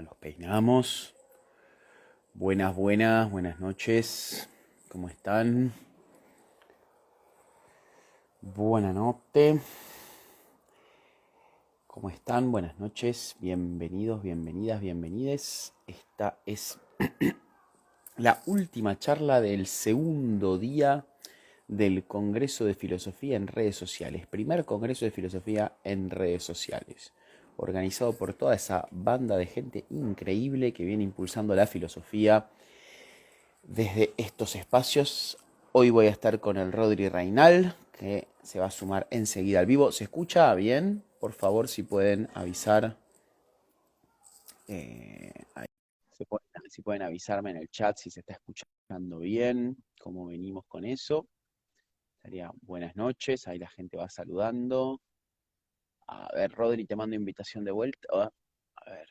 Nos peinamos. Buenas noches. ¿Cómo están? Buena noche. ¿Cómo están? Buenas noches. Bienvenidos, bienvenidas, bienvenides. Esta es la última charla del segundo día del Congreso de Filosofía en Redes Sociales. Primer Congreso de Filosofía en Redes Sociales. Organizado por toda esa banda de gente increíble que viene impulsando la filosofía desde estos espacios. Hoy voy a estar con el Rodri Reinal, que se va a sumar enseguida al vivo. ¿Se escucha bien? Por favor, si pueden avisar. Ahí. Si pueden avisarme en el chat si se está escuchando bien, cómo venimos con eso. Estaría buenas noches, ahí la gente va saludando. A ver, Rodri, te mando invitación de vuelta. A ver,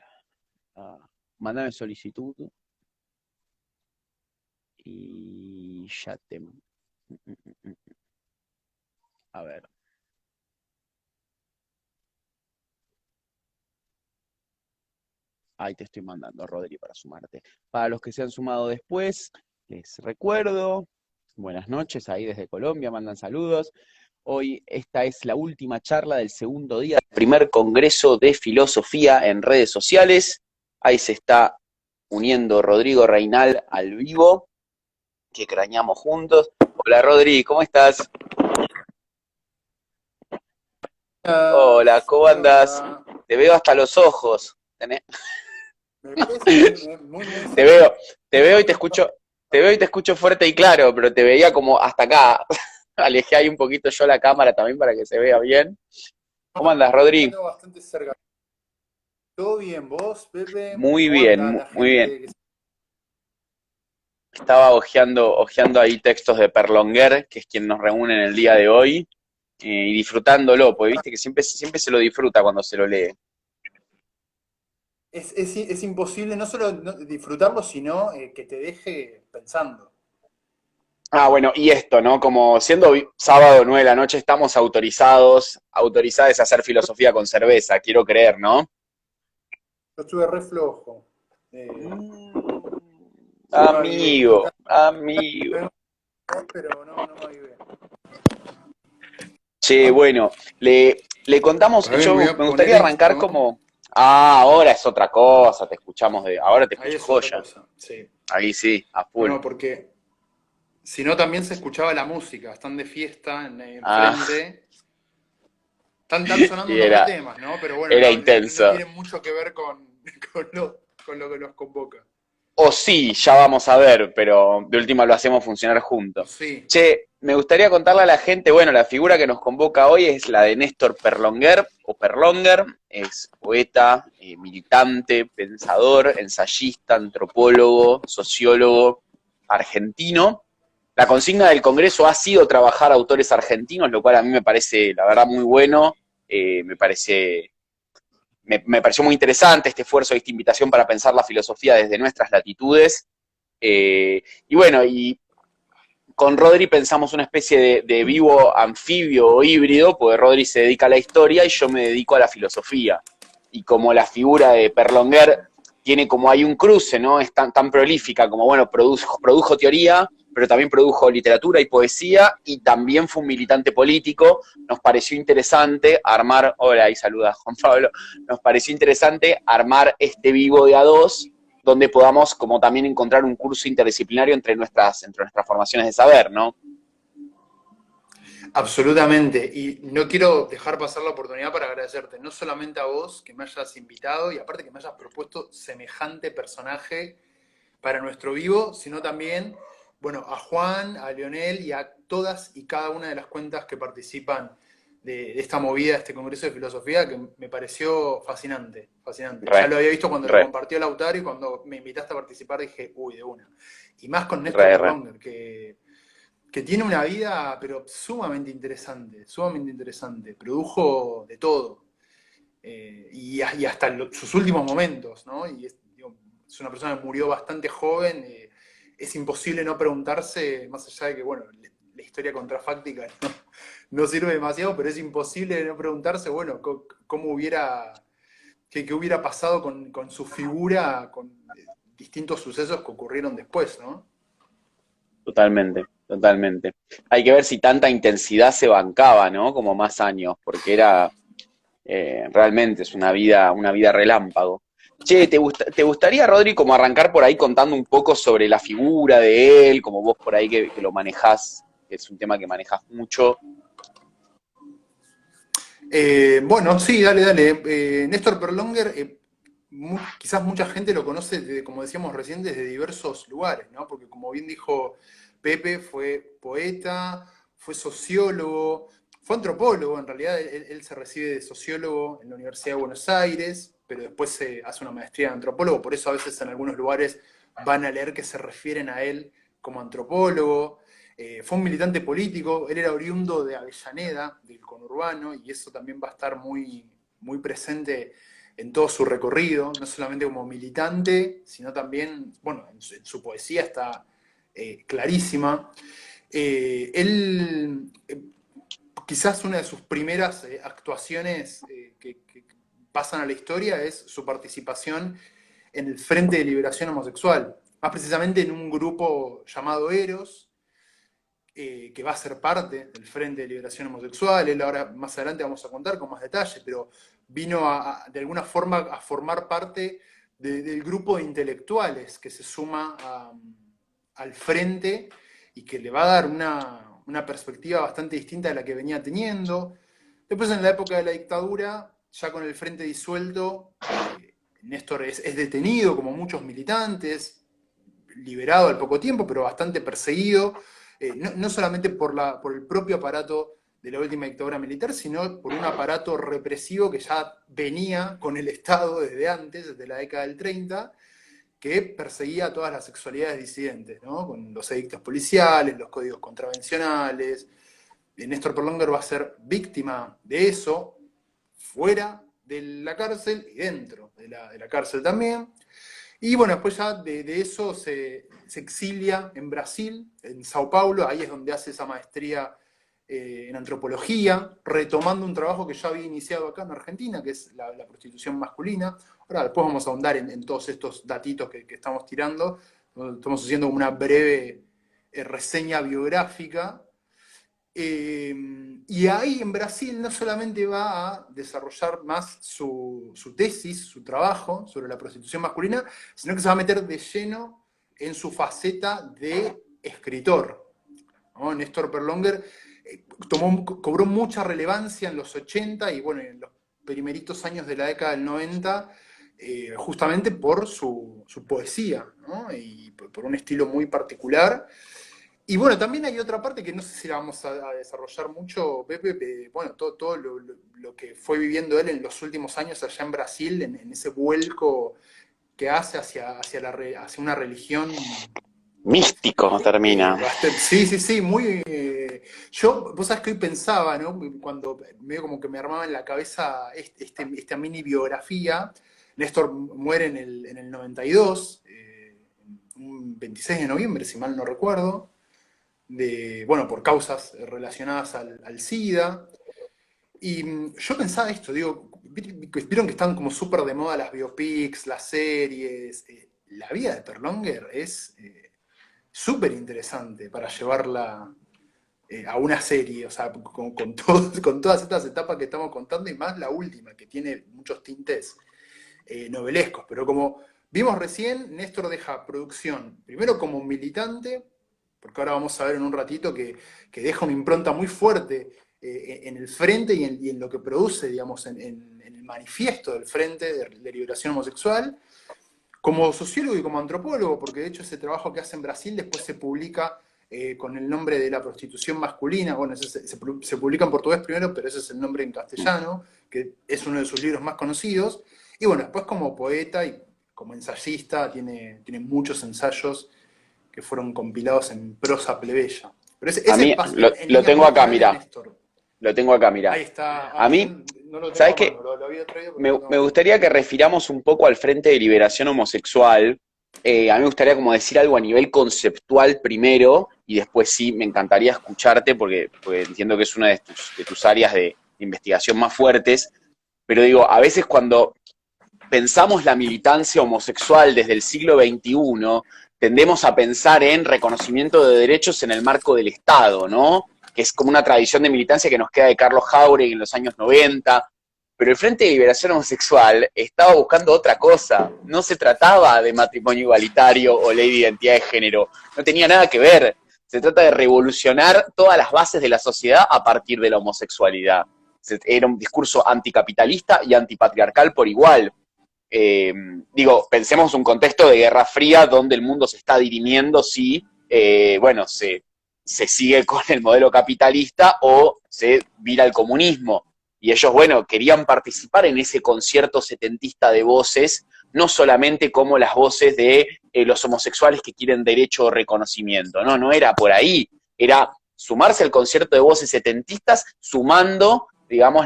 mándame solicitud y ya te... A ver. Ahí te estoy mandando, Rodri, para sumarte. Para los que se han sumado después, les recuerdo, buenas noches, ahí desde Colombia, mandan saludos. Hoy esta es la última charla del segundo día del primer Congreso de Filosofía en Redes Sociales. Ahí se está uniendo Rodrigo Reinal al vivo, que crañamos juntos. Hola, Rodri, ¿cómo estás? Hola, ¿cómo andás? Hola. Te veo hasta los ojos. Me ves muy Te cerca. veo, te veo y te escucho fuerte y claro, pero te veía como hasta acá. Alejé ahí un poquito yo la cámara también para que se vea bien. ¿Cómo andas, Acá Rodri? tengo bastante cerca. ¿Todo bien? ¿Vos, Pepe? Muy ¿Cómo anda bien, la muy bien. gente? Estaba ojeando ahí textos de Perlonguer, que es quien nos reúne en el día de hoy, y disfrutándolo, porque viste que siempre se lo disfruta cuando se lo lee. Es imposible no solo disfrutarlo, sino que te deje pensando. Ah, bueno, y esto, ¿no? Como siendo sábado 9 de la noche, estamos autorizados a hacer filosofía con cerveza, quiero creer, ¿no? Yo estuve re flojo. Mm, No me avivé. amigo, amigo. Pero no me avivé. Che, bueno, le contamos, Para mí me voy a me poner gustaría arrancar esto. como, ahora es otra cosa, te escuchamos ahora te Ahí escucho es otra joya. cosa. Sí. Ahí sí, a full. No, porque si no también se escuchaba la música. Están de fiesta Ah, enfrente. Están sonando y unos re temas, ¿no? Pero bueno, era no intenso. tienen mucho que ver con lo que nos convoca. O sí, ya vamos a ver, pero de última lo hacemos funcionar juntos. Sí, Che, me gustaría contarle a la gente, bueno, la figura que nos convoca hoy es la de Néstor Perlonguer, o Perlonger, es poeta, militante, pensador, ensayista, antropólogo, sociólogo argentino. La consigna del Congreso ha sido trabajar autores argentinos, lo cual a mí me parece, la verdad, muy bueno, me parece me pareció muy interesante este esfuerzo, esta invitación para pensar la filosofía desde nuestras latitudes. Y bueno, y con Rodri pensamos una especie de vivo anfibio o híbrido, porque Rodri se dedica a la historia y yo me dedico a la filosofía. Y como la figura de Perlonguer tiene como hay un cruce, ¿no? Es tan prolífica como, bueno, produjo teoría, pero también produjo literatura y poesía, y también fue un militante político. Nos pareció interesante armar, hola, y saluda Juan Pablo, nos pareció interesante armar este vivo de a dos, donde podamos como también encontrar un curso interdisciplinario entre nuestras formaciones de saber, ¿no? absolutamente. Y no quiero dejar pasar la oportunidad para agradecerte, no solamente a vos que me hayas invitado y aparte que me hayas propuesto semejante personaje para nuestro vivo, sino también, bueno, a Juan, a Leonel y a todas y cada una de las cuentas que participan de esta movida, de este Congreso de Filosofía, que me pareció fascinante, fascinante. Ya Re, lo había visto cuando lo re, compartió Lautaro y cuando me invitaste a participar dije, uy, de una. Y más con Néstor re, re. Perlonger, que tiene una vida, pero sumamente interesante. Produjo de todo. Y hasta sus últimos momentos, ¿no? Y digo, es una persona que murió bastante joven. Es imposible no preguntarse, más allá de que, bueno, la historia contrafáctica no sirve demasiado, pero es imposible no preguntarse, bueno, cómo hubiera qué hubiera pasado con su figura, con distintos sucesos que ocurrieron después, ¿no? Totalmente, totalmente. Hay que ver si tanta intensidad se bancaba, ¿no? Como más años, porque era, realmente es una vida relámpago. Che, ¿te gustaría, Rodri, como arrancar por ahí contando un poco sobre la figura de él, como vos por ahí que lo manejás, que es un tema que manejás mucho? Bueno, sí, dale, dale. Néstor Perlonger, quizás mucha gente lo conoce, como decíamos recién, desde diversos lugares, ¿no? Porque como bien dijo Pepe, fue poeta, fue sociólogo, fue antropólogo, en realidad él se recibe de sociólogo en la Universidad de Buenos Aires, pero después se hace una maestría en antropólogo, por eso a veces en algunos lugares van a leer que se refieren a él como antropólogo. Fue un militante político, él era oriundo de Avellaneda, del conurbano, y eso también va a estar muy, muy presente en todo su recorrido, no solamente como militante, sino también, bueno, en su poesía está clarísima. Él, quizás una de sus primeras actuaciones que pasan a la historia es su participación en el Frente de Liberación Homosexual, más precisamente en un grupo llamado Eros, que va a ser parte del Frente de Liberación Homosexual. Él ahora más adelante vamos a contar con más detalle, pero vino de alguna forma a formar parte del grupo de intelectuales que se suma al Frente y que le va a dar una perspectiva bastante distinta de la que venía teniendo. Después, en la época de la dictadura, ya con el Frente disuelto, Néstor es detenido, como muchos militantes, liberado al poco tiempo, pero bastante perseguido, no solamente por el propio aparato de la última dictadura militar, sino por un aparato represivo que ya venía con el Estado desde antes, desde la década del 30, que perseguía a todas las sexualidades disidentes, ¿no? Con los edictos policiales, los códigos contravencionales. Néstor Perlonger va a ser víctima de eso, fuera de la cárcel y dentro de la cárcel también. Y bueno, después ya de eso se exilia en Brasil, en Sao Paulo, ahí es donde hace esa maestría en antropología, retomando un trabajo que ya había iniciado acá en Argentina, que es la prostitución masculina. Ahora, después vamos a ahondar en todos estos datitos que estamos tirando. Estamos haciendo una breve reseña biográfica. Y ahí en Brasil no solamente va a desarrollar más su tesis, su trabajo sobre la prostitución masculina, sino que se va a meter de lleno en su faceta de escritor, ¿no? Néstor Perlonger cobró mucha relevancia en los 80 y bueno, en los primeritos años de la década del 90, justamente por su poesía, ¿no? Y por un estilo muy particular. Y bueno, también hay otra parte que no sé si la vamos a desarrollar mucho, Pepe, bueno, todo lo que fue viviendo él en los últimos años allá en Brasil, en ese vuelco que hace hacia una religión. Místico termina. Sí, sí, sí, muy. Vos sabés que hoy pensaba, ¿no? Cuando medio como que me armaba en la cabeza esta mini biografía. Néstor muere en el 92, un 26 de noviembre, si mal no recuerdo, bueno, por causas relacionadas al SIDA. Y yo pensaba esto, digo, vieron que están como súper de moda las biopics, las series. La vida de Perlonger es súper interesante para llevarla a una serie, o sea, con todas estas etapas que estamos contando y más la última, que tiene muchos tintes novelescos. Pero como vimos recién, Néstor deja producción, primero como militante, porque ahora vamos a ver en un ratito que deja una impronta muy fuerte en el frente y en lo que produce, digamos, en el manifiesto del Frente de Liberación Homosexual, como sociólogo y como antropólogo, porque de hecho ese trabajo que hace en Brasil después se publica con el nombre de la prostitución masculina. Bueno, se publica en portugués primero, pero ese es el nombre en castellano, que es uno de sus libros más conocidos. Y bueno, después como poeta y como ensayista tiene muchos ensayos que fueron compilados en prosa plebeya. Pero A ese mí, pasa en lo líneas tengo muy acá, generales, mirá. Néstor. Lo tengo acá, mirá. Ahí está. A Yo mí, no lo tengo ¿sabes a mano, qué? lo había traído, pero no lo Me tengo a mano. gustaría que refiramos un poco al Frente de Liberación Homosexual. A mí me gustaría como decir algo a nivel conceptual primero y después sí me encantaría escucharte porque entiendo que es una de tus áreas de investigación más fuertes. Pero digo, a veces cuando pensamos la militancia homosexual desde el siglo XXI, tendemos a pensar en reconocimiento de derechos en el marco del Estado, ¿no? Que es como una tradición de militancia que nos queda de Carlos Jauregui en los años 90, pero el Frente de Liberación Homosexual estaba buscando otra cosa. No se trataba de matrimonio igualitario o ley de identidad de género. No tenía nada que ver. Se trata de revolucionar todas las bases de la sociedad a partir de la homosexualidad. Era un discurso anticapitalista y antipatriarcal por igual. Digo, pensemos un contexto de Guerra Fría donde el mundo se está dirimiendo si, bueno, se sigue con el modelo capitalista o se vira al comunismo. Y ellos, bueno, querían participar en ese concierto setentista de voces, no solamente como las voces de los homosexuales que quieren derecho o reconocimiento, no, no era por ahí, era sumarse al concierto de voces setentistas, sumando, digamos,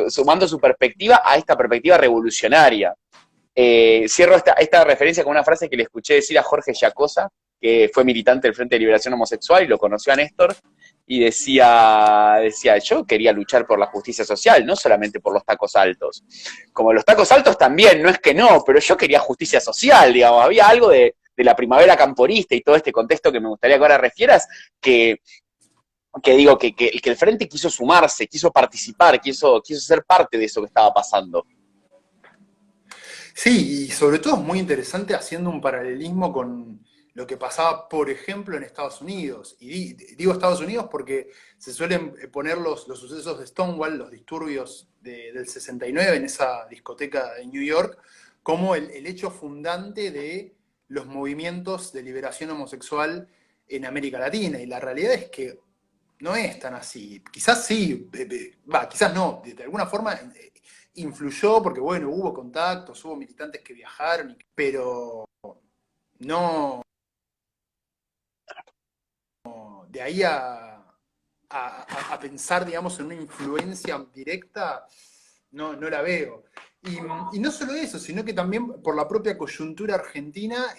sumando su perspectiva a esta perspectiva revolucionaria. Cierro esta referencia con una frase que le escuché decir a Jorge Giacosa, que fue militante del Frente de Liberación Homosexual y lo conoció a Néstor, y decía, yo quería luchar por la justicia social, no solamente por los tacos altos. Como los tacos altos también, no es que no, pero yo quería justicia social, digamos, había algo de la primavera camporista y todo este contexto que me gustaría que ahora refieras, que digo, que el Frente quiso sumarse, quiso participar, quiso ser parte de eso que estaba pasando. Sí, y sobre todo es muy interesante haciendo un paralelismo con lo que pasaba, por ejemplo, en Estados Unidos. Y digo Estados Unidos porque se suelen poner los sucesos de Stonewall, los disturbios del 69 en esa discoteca de New York, como el hecho fundante de los movimientos de liberación homosexual en América Latina. Y la realidad es que no es tan así. Quizás sí, quizás no, de alguna forma influyó porque, bueno, hubo contactos, hubo militantes que viajaron, pero no de ahí a pensar, digamos, en una influencia directa, no la veo. Y no solo eso, sino que también por la propia coyuntura argentina,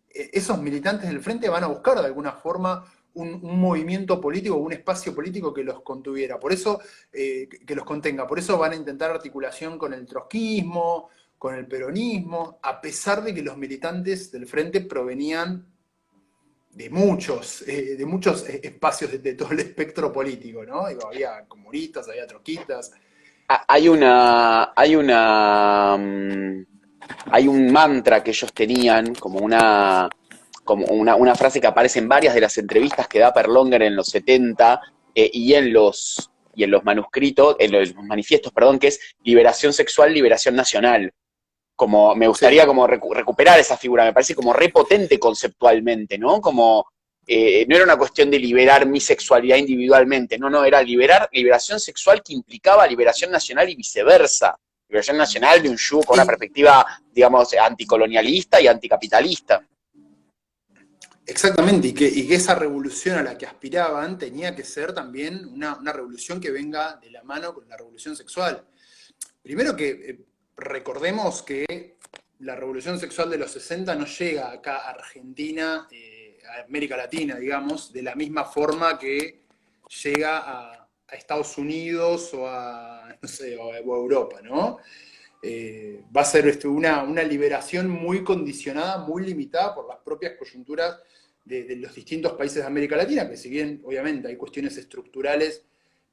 esos militantes del Frente van a buscar de alguna forma un movimiento político, un espacio político que los contuviera, por eso, que los contenga. Por eso van a intentar articulación con el trotskismo, con el peronismo, a pesar de que los militantes del Frente provenían de muchos espacios de todo el espectro político, ¿no? Digo, había comunistas, había trotskistas. Hay un mantra que ellos tenían, como una frase que aparece en varias de las entrevistas que da Perlonger en los 70 y en los manuscritos, en los manifiestos, perdón, que es liberación sexual, liberación nacional. Como me gustaría Sí. como recuperar esa figura, me parece como repotente conceptualmente, ¿no? Como no era una cuestión de liberar mi sexualidad individualmente, no, era liberación sexual que implicaba liberación nacional y viceversa. Liberación nacional de un yugo con una Y, perspectiva, digamos, anticolonialista y anticapitalista. exactamente, y que esa revolución a la que aspiraban tenía que ser también una revolución que venga de la mano con la revolución sexual. Primero que recordemos que la revolución sexual de los 60 no llega acá a Argentina, a América Latina, digamos, de la misma forma que llega a Estados Unidos o a, no sé, o a Europa, ¿no? Va a ser una liberación muy condicionada, muy limitada por las propias coyunturas de los distintos países de América Latina, que si bien obviamente hay cuestiones estructurales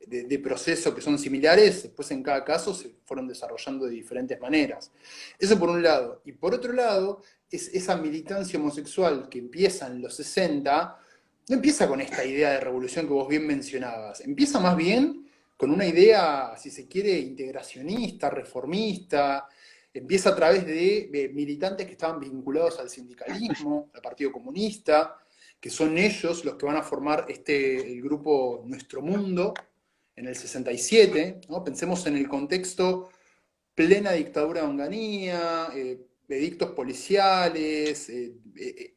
de proceso que son similares, después en cada caso se fueron desarrollando de diferentes maneras. Eso por un lado. Y por otro lado, es esa militancia homosexual que empieza en los 60, no empieza con esta idea de revolución que vos bien mencionabas, empieza más bien con una idea, si se quiere, integracionista, reformista, empieza a través de militantes que estaban vinculados al sindicalismo, al Partido Comunista, que son ellos los que van a formar el grupo Nuestro Mundo en el 67, ¿no? Pensemos en el contexto plena dictadura de Onganía, edictos policiales,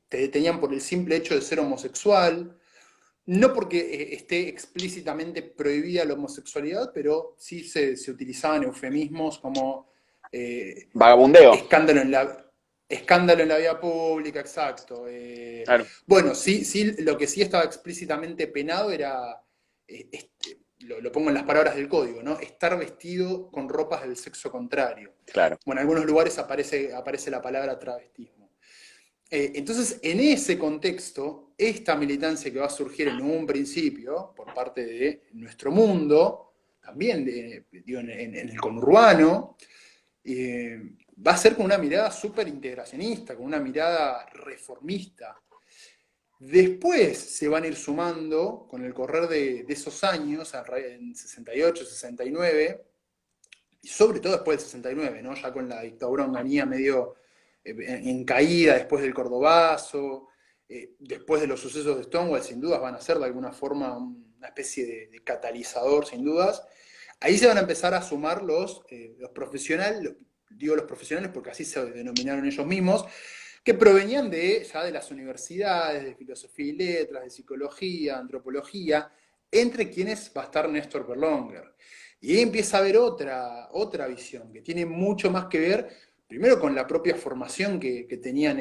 te detenían por el simple hecho de ser homosexual, no porque esté explícitamente prohibida la homosexualidad, pero sí se utilizaban eufemismos como Vagabundeo. escándalo en la vía pública, exacto. Claro. Bueno, sí, lo que sí estaba explícitamente penado era lo pongo en las palabras del código, ¿no? Estar vestido con ropas del sexo contrario. Claro. Bueno, en algunos lugares aparece la palabra travestismo. Entonces, en ese contexto, esta militancia que va a surgir en un principio por parte de nuestro mundo, también digo, en el conurbano, va a ser con una mirada súper integracionista, con una mirada reformista. Después se van a ir sumando, con el correr de esos años, en 68, 69, y sobre todo después del 69, ¿no? Ya con la dictadura onganía medio en caída, después del Cordobazo, después de los sucesos de Stonewall, sin dudas van a ser de alguna forma una especie de catalizador, sin dudas. Ahí se van a empezar a sumar los profesionales, digo los profesionales porque así se denominaron ellos mismos, que provenían ya de las universidades, de filosofía y letras, de psicología, antropología, entre quienes va a estar Néstor Berlonger. Y ahí empieza a haber otra visión, que tiene mucho más que ver, primero con la propia formación que tenían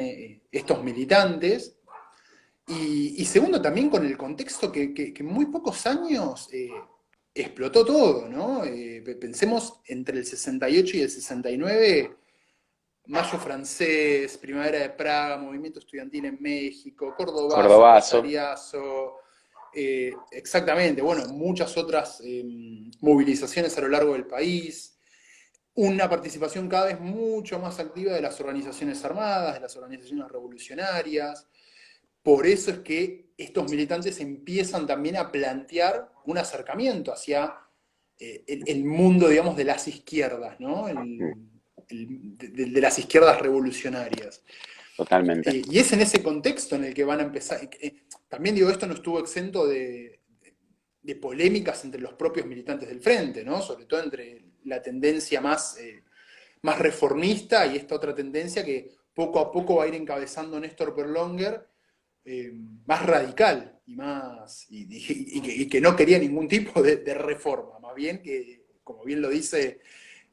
estos militantes, y segundo también con el contexto que en muy pocos años explotó todo, ¿no? Pensemos entre el 68 y el 69, Mayo francés, Primavera de Praga, movimiento estudiantil en México, Cordobazo, Cordobazo. Rosariazo, exactamente, bueno, muchas otras movilizaciones a lo largo del país, una participación cada vez mucho más activa de las organizaciones armadas, de las organizaciones revolucionarias. Por eso es que estos militantes empiezan también a plantear un acercamiento hacia el mundo, digamos, de las izquierdas, ¿no? De las izquierdas revolucionarias. Totalmente. Y es en ese contexto en el que van a empezar. También digo, esto no estuvo exento de polémicas entre los propios militantes del frente, ¿no? Sobre todo entre la tendencia más reformista y esta otra tendencia que poco a poco va a ir encabezando Néstor Berlonger, más radical y que no quería ningún tipo de reforma, más bien que, como bien lo dice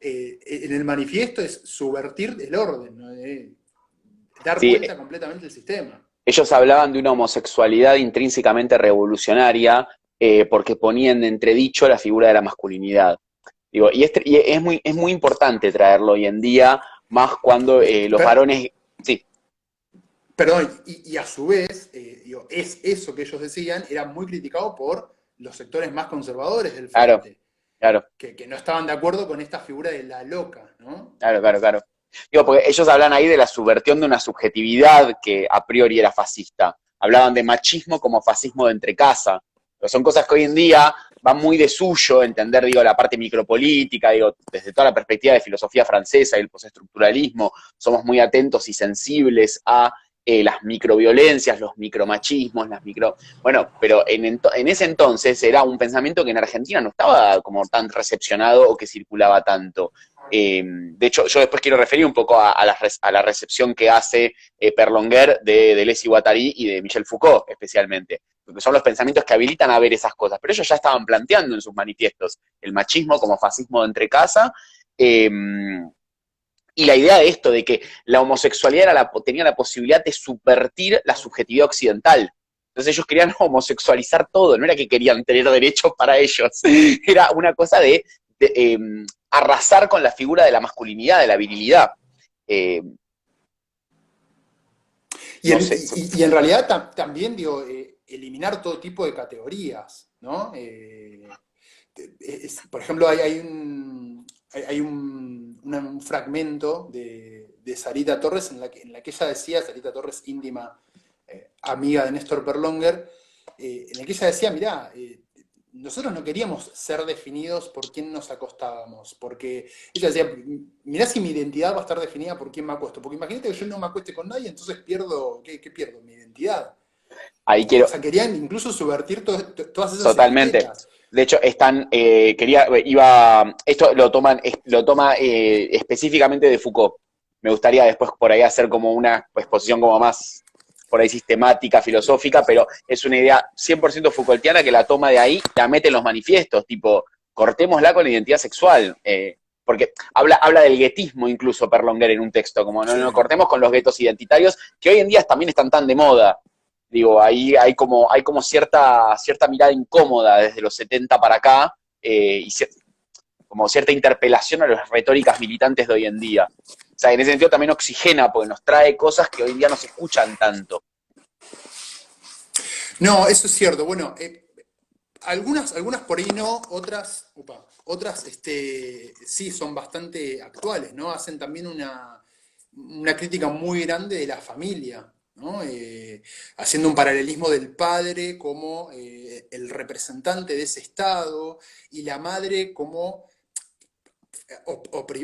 en el manifiesto, es subvertir el orden, ¿no? Dar Sí, vuelta completamente el sistema. ellos hablaban de una homosexualidad intrínsecamente revolucionaria porque ponían en entredicho la figura de la masculinidad. Digo, y es muy importante traerlo hoy en día, más cuando los varones... Sí. Perdón, y a su vez, digo, eso que ellos decían era muy criticado por los sectores más conservadores del frente, Claro. que no estaban de acuerdo con esta figura de la loca, ¿no? Claro. Digo, porque ellos hablan ahí de la subversión de una subjetividad que a priori era fascista. Hablaban de machismo como fascismo de entrecasa. Pero son cosas que hoy en día van muy de suyo, entender, digo, la parte micropolítica, digo, desde toda la perspectiva de filosofía francesa y el postestructuralismo, somos muy atentos y sensibles a las microviolencias, los micromachismos, Bueno, pero en ese entonces era un pensamiento que en Argentina no estaba como tan recepcionado o que circulaba tanto. De hecho, yo después quiero referir un poco a la recepción que hace Berlonger de Deleuze y Guattari y de Michel Foucault, especialmente, porque son los pensamientos que habilitan a ver esas cosas, pero ellos ya estaban planteando en sus manifiestos el machismo como fascismo de entrecasa, y la idea de esto, de que la homosexualidad tenía la posibilidad de subvertir la subjetividad occidental. Entonces ellos querían homosexualizar todo, no era que querían tener derechos para ellos, era una cosa de arrasar con la figura de la masculinidad, de la virilidad. Y en realidad también, digo, eliminar todo tipo de categorías, ¿no? Por ejemplo, hay un fragmento de Sarita Torres en la que ella decía, Sarita Torres, íntima amiga de Néstor Berlonger, en la que ella decía, mirá, nosotros no queríamos ser definidos por quién nos acostábamos, porque ella decía, mirá si mi identidad va a estar definida por quién me acuesto, porque imagínate que yo no me acueste con nadie, entonces pierdo, ¿qué pierdo? Mi identidad. Ahí quiero... O sea, querían incluso subvertir todas esas Totalmente. etiquetas. De hecho, esto lo toma específicamente de Foucault. Me gustaría después por ahí hacer como una exposición como más, por ahí sistemática, filosófica, pero es una idea 100% Foucaultiana que la toma de ahí, la mete en los manifiestos, tipo, cortémosla con la identidad sexual. Porque habla del guetismo incluso Berlonger en un texto, como no cortemos con los guetos identitarios, que hoy en día también están tan de moda. Digo, ahí hay como cierta mirada incómoda desde los 70 para acá, como cierta interpelación a las retóricas militantes de hoy en día. O sea, en ese sentido también oxigena, porque nos trae cosas que hoy en día no se escuchan tanto. No, eso es cierto. Bueno, algunas por ahí no, otras sí son bastante actuales, ¿no? Hacen también una crítica muy grande de la familia, ¿no? Haciendo un paralelismo del padre como el representante de ese Estado y la madre como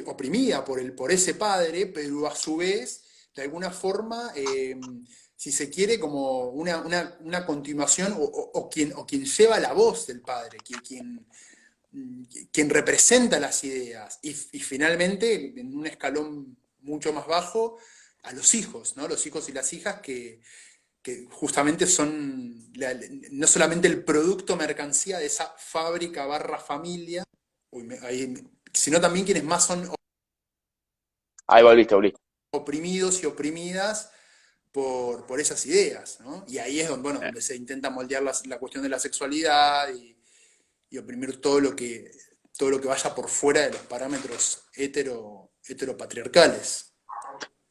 oprimida por ese padre, pero a su vez, de alguna forma, si se quiere, como una continuación o quien lleva la voz del padre, quien representa las ideas. Y finalmente, en un escalón mucho más bajo, a los hijos, ¿no? Los hijos y las hijas que justamente son no solamente el producto mercancía de esa fábrica barra familia, sino también quienes más son Ahí volviste. oprimidos y oprimidas por esas ideas, ¿no? Y ahí es donde, bueno, donde se intenta moldear la cuestión de la sexualidad y oprimir todo lo que vaya por fuera de los parámetros heteropatriarcales.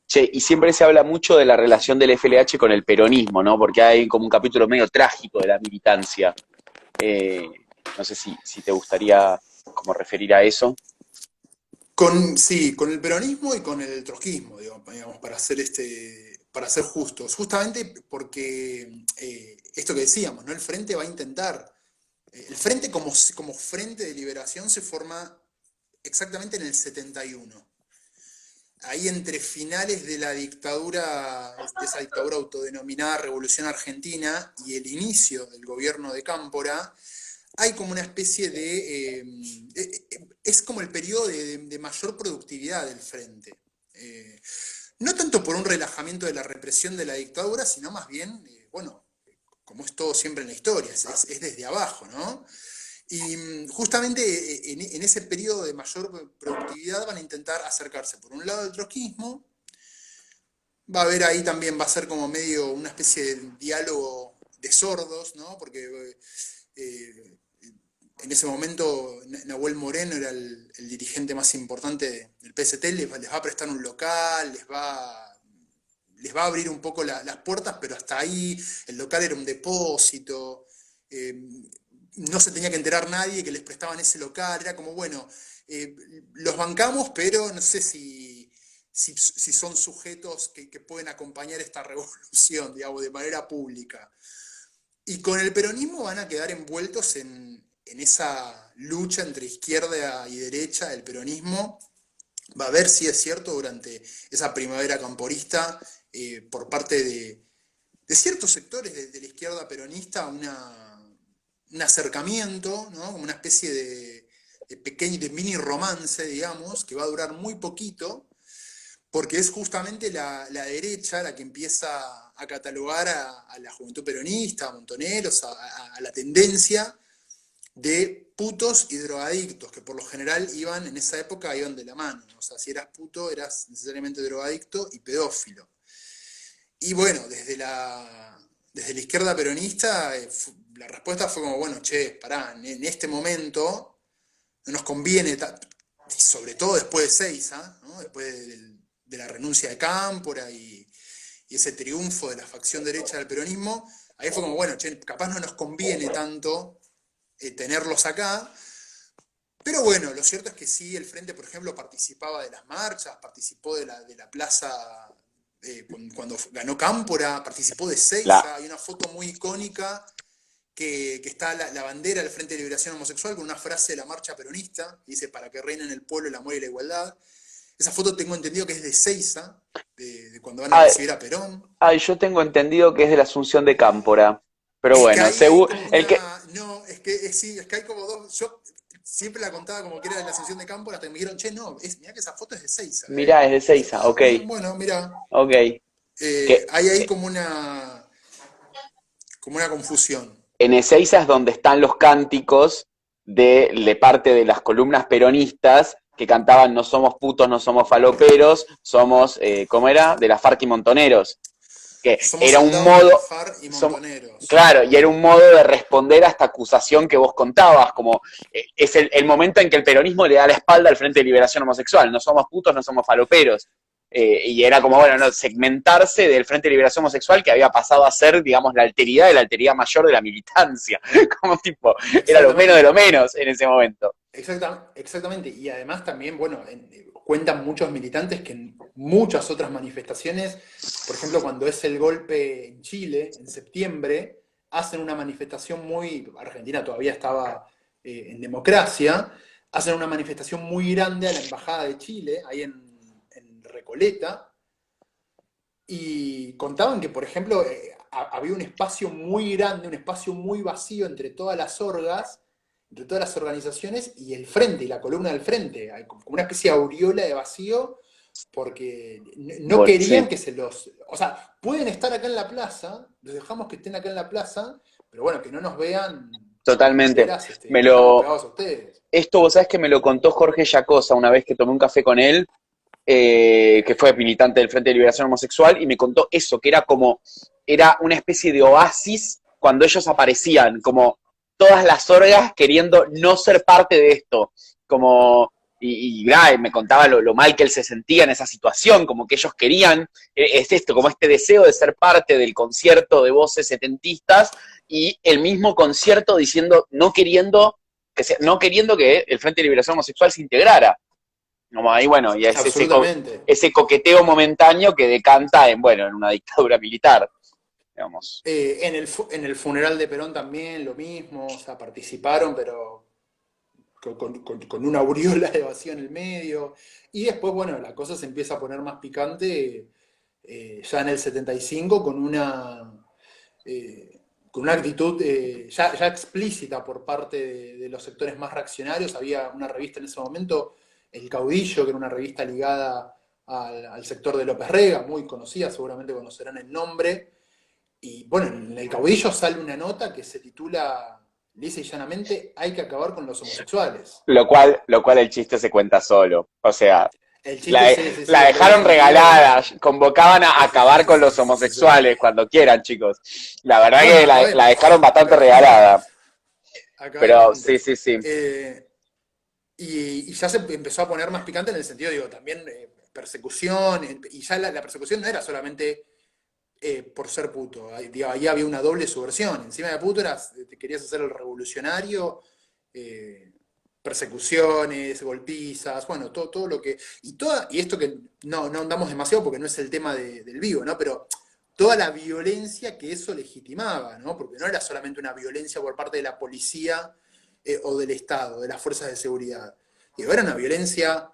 Che, y siempre se habla mucho de la relación del FLH con el peronismo, ¿no? Porque hay como un capítulo medio trágico de la militancia. Eh, no sé si te gustaría como referir a eso. Sí, con el peronismo y con el trotskismo, digamos, para ser justos. Justamente porque esto que decíamos, ¿no? El frente va a intentar. El frente como frente de liberación se forma exactamente en el 71. Ahí entre finales de la dictadura, de esa dictadura autodenominada Revolución Argentina y el inicio del gobierno de Cámpora, hay como una especie es como el periodo de mayor productividad del frente. No tanto por un relajamiento de la represión de la dictadura, sino más bien, bueno, como es todo siempre en la historia, es desde abajo, ¿no? Y justamente en ese periodo de mayor productividad van a intentar acercarse, por un lado, al trotskismo. Va a haber ahí también, va a ser como medio una especie de diálogo de sordos, ¿no? Porque eh, en ese momento Nahuel Moreno era el dirigente más importante del PST, les va a prestar un local, les va a abrir un poco las puertas, pero hasta ahí el local era un depósito, no se tenía que enterar nadie que les prestaban ese local, era como, bueno, los bancamos, pero no sé si son sujetos que pueden acompañar esta revolución, digamos, de manera pública. Y con el peronismo van a quedar envueltos en esa lucha entre izquierda y derecha del peronismo. Va a haber, sí es cierto, durante esa primavera camporista, por parte de ciertos sectores de la izquierda peronista, un acercamiento, ¿no? Como una especie de pequeño, de mini romance, digamos, que va a durar muy poquito, porque es justamente la derecha la que empieza a catalogar a la juventud peronista, a Montoneros, a la tendencia de putos y drogadictos, que por lo general en esa época iban de la mano, ¿no? O sea, si eras puto, eras necesariamente drogadicto y pedófilo. Y bueno, desde la izquierda peronista, la respuesta fue como, bueno, che, pará, en este momento no nos conviene, sobre todo después de Seiza, ¿no? Después de la renuncia de Cámpora y ese triunfo de la facción derecha del peronismo, ahí fue como, bueno, che, capaz no nos conviene tanto tenerlos acá, pero bueno, lo cierto es que sí, el Frente, por ejemplo, participaba de las marchas, participó de la plaza cuando ganó Cámpora, participó de Seiza, hay una foto muy icónica que está la bandera del Frente de Liberación Homosexual con una frase de la marcha peronista, que dice, para que reine en el pueblo el amor y la igualdad. Esa foto tengo entendido que es de Seiza, de cuando van a recibir a Perón. Yo tengo entendido que es de la Asunción de Cámpora. Pero Es que bueno, ahí hay según como el que. no, sí, es que hay como dos, yo siempre la contaba como que era de la Asunción de Cámpora, hasta que me dijeron, che, no, mirá que esa foto es de Seiza, Mirá, es de Y yo, Seiza, ok. bueno, mirá, Ok. Que hay ahí como una confusión. en Ezeiza es donde están los cánticos de parte de las columnas peronistas que cantaban no somos putos, no somos faloperos, somos, ¿cómo era? De la Farc y Montoneros. que Somos era un soldados, modo, manjar y montoneros. claro, y era un modo de responder a esta acusación que vos contabas, como es el momento en que el peronismo le da la espalda al Frente de Liberación Homosexual, no somos putos, no somos faloperos. Y era como, bueno, no, segmentarse del Frente de Liberación Homosexual que había pasado a ser, digamos, la alteridad de la alteridad mayor de la militancia. Como tipo, era lo menos de Exactamente. lo menos en ese momento. Exactamente. Y además también, bueno, cuentan muchos militantes que en muchas otras manifestaciones, por ejemplo, cuando es el golpe en Chile, en septiembre, hacen una manifestación muy, Argentina todavía estaba en democracia, hacen una manifestación muy grande a la Embajada de Chile, ahí en Recoleta, y contaban que, por ejemplo, había un espacio muy grande, un espacio muy vacío entre todas las orgas, entre todas las organizaciones y el frente, y la columna del frente, hay como una especie de aureola de vacío, porque no querían Sí, que se los... O sea, pueden estar acá en la plaza, les dejamos que estén acá en la plaza, pero bueno, que no nos vean por totalmente. detrás, Me que estamos lo, pegados a ustedes. esto vos sabés que me lo contó Jorge Yacosa una vez que tomé un café con él, que fue militante del Frente de Liberación Homosexual, y me contó eso, que era como, era una especie de oasis cuando ellos aparecían, como todas las orgas queriendo no ser parte de esto, como, me contaba lo mal que él se sentía en esa situación, como que ellos querían, es esto, como este deseo de ser parte del concierto de voces setentistas, y el mismo concierto diciendo, no queriendo que el Frente de Liberación Homosexual se integrara. Como ahí, bueno, y es Absolutamente. ese coqueteo momentáneo que decanta en, bueno, en una dictadura militar, digamos. En el funeral de Perón también lo mismo, o sea, participaron, pero con una aureola de vacío en el medio. Y después, bueno, la cosa se empieza a poner más picante ya en el 75 con una actitud ya explícita por parte de los sectores más reaccionarios. Había una revista en ese momento, El Caudillo, que era una revista ligada al sector de López Rega, muy conocida, seguramente conocerán el nombre. Y bueno, en El Caudillo sale una nota que se titula, lisa y llanamente, hay que acabar con los homosexuales. Lo cual el chiste se cuenta solo. O sea, El chiste, la, sí, sí, la sí, el doble dejaron sentido. regalada, convocaban a Sí, sí, sí, acabar sí, con sí, los sí, sí, sí, sí. homosexuales cuando quieran, chicos. La verdad Bueno, que la acabemos. dejaron bastante regalada. Acabemos Pero sí, antes. sí, sí. Y ya se empezó a poner más picante en el sentido, digo, también persecución, y ya la persecución no era solamente por ser puto, digo, ahí había una doble subversión, encima de puto te querías hacer el revolucionario, eh, persecuciones, golpizas, bueno, todo lo que... Y esto que no andamos demasiado porque no es el tema del vivo, ¿no? Pero toda la violencia que eso legitimaba, ¿no? Porque no era solamente una violencia por parte de la policía o del Estado, de las fuerzas de seguridad. Digo, era una violencia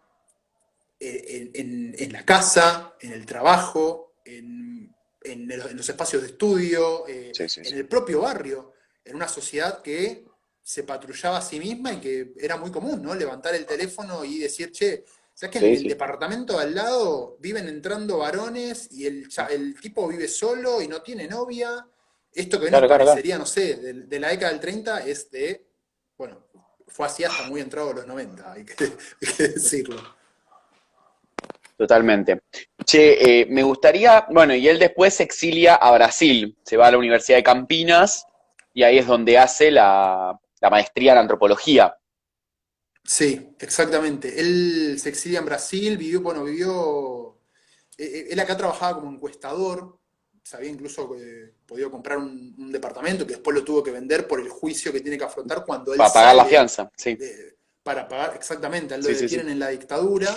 en la casa, en el trabajo, en los espacios de estudio, Sí, sí, en sí. el propio barrio, en una sociedad que se patrullaba a sí misma y que era muy común, ¿no? Levantar el teléfono y decir, che, ¿sabes que en Sí, el sí. departamento de al lado viven entrando varones y el tipo vive solo y no tiene novia? Esto que hoy nos Claro, claro, claro. parecería, no sé, de la década del 30 es de, bueno, fue así hasta muy entrado los 90, hay que decirlo. Totalmente. Che, me gustaría, bueno, y él después se exilia a Brasil, se va a la Universidad de Campinas y ahí es donde hace la maestría en antropología. Sí, exactamente. Él se exilia en Brasil, él acá trabajaba como encuestador, se había incluso podido comprar un departamento que después lo tuvo que vender por el juicio que tiene que afrontar cuando él Para pagar la sale fianza, sí. para pagar, exactamente, a él lo Sí, sí, sí. detienen en la dictadura,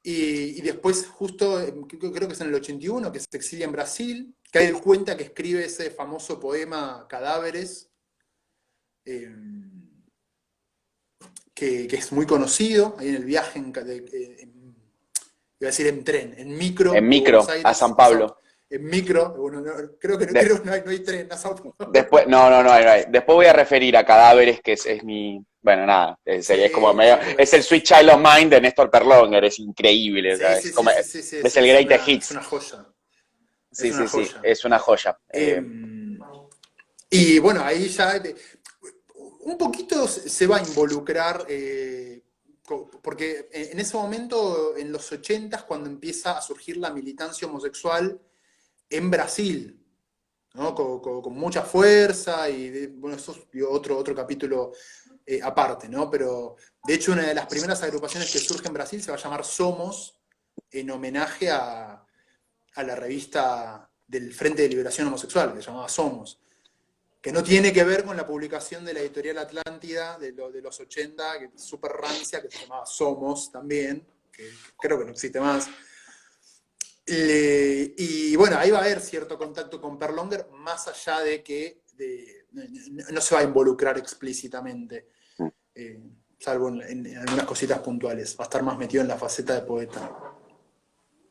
y después justo, creo que es en el 81, que se exilia en Brasil, que él cuenta que escribe ese famoso poema Cadáveres, eh, que es muy conocido, ahí en el viaje, iba a decir en tren, en micro En de Buenos micro, a Aires San a Sao, Pablo. en micro, bueno, creo que De- no hay tren a Sao después, Paulo. no, no, no, no hay. Después voy a referir a Cadáveres, que es mi, bueno, nada, es como Sí, medio, sí, porque es el Sweet Child of Mine de Néstor Perlonger, es increíble, o sea, sí, es sí, sí, como, sí, sí, sí, es el greatest es hits. una joya, es Sí, una sí, sí, joya. es una joya. Eh, y bueno, ahí ya un poquito se va a involucrar, porque en ese momento, en los 80 cuando empieza a surgir la militancia homosexual, en Brasil, ¿no? Con mucha fuerza y, bueno, eso es otro capítulo aparte, ¿no? Pero, de hecho, una de las primeras agrupaciones que surge en Brasil se va a llamar Somos, en homenaje a la revista del Frente de Liberación Homosexual, que se llamaba Somos, que no tiene que ver con la publicación de la editorial Atlántida de los 80, que es súper rancia, que se llamaba Somos también, que creo que no existe más. Y bueno, ahí va a haber cierto contacto con Perlonger, más allá de que no se va a involucrar explícitamente, salvo en algunas cositas puntuales. Va a estar más metido en la faceta de poeta.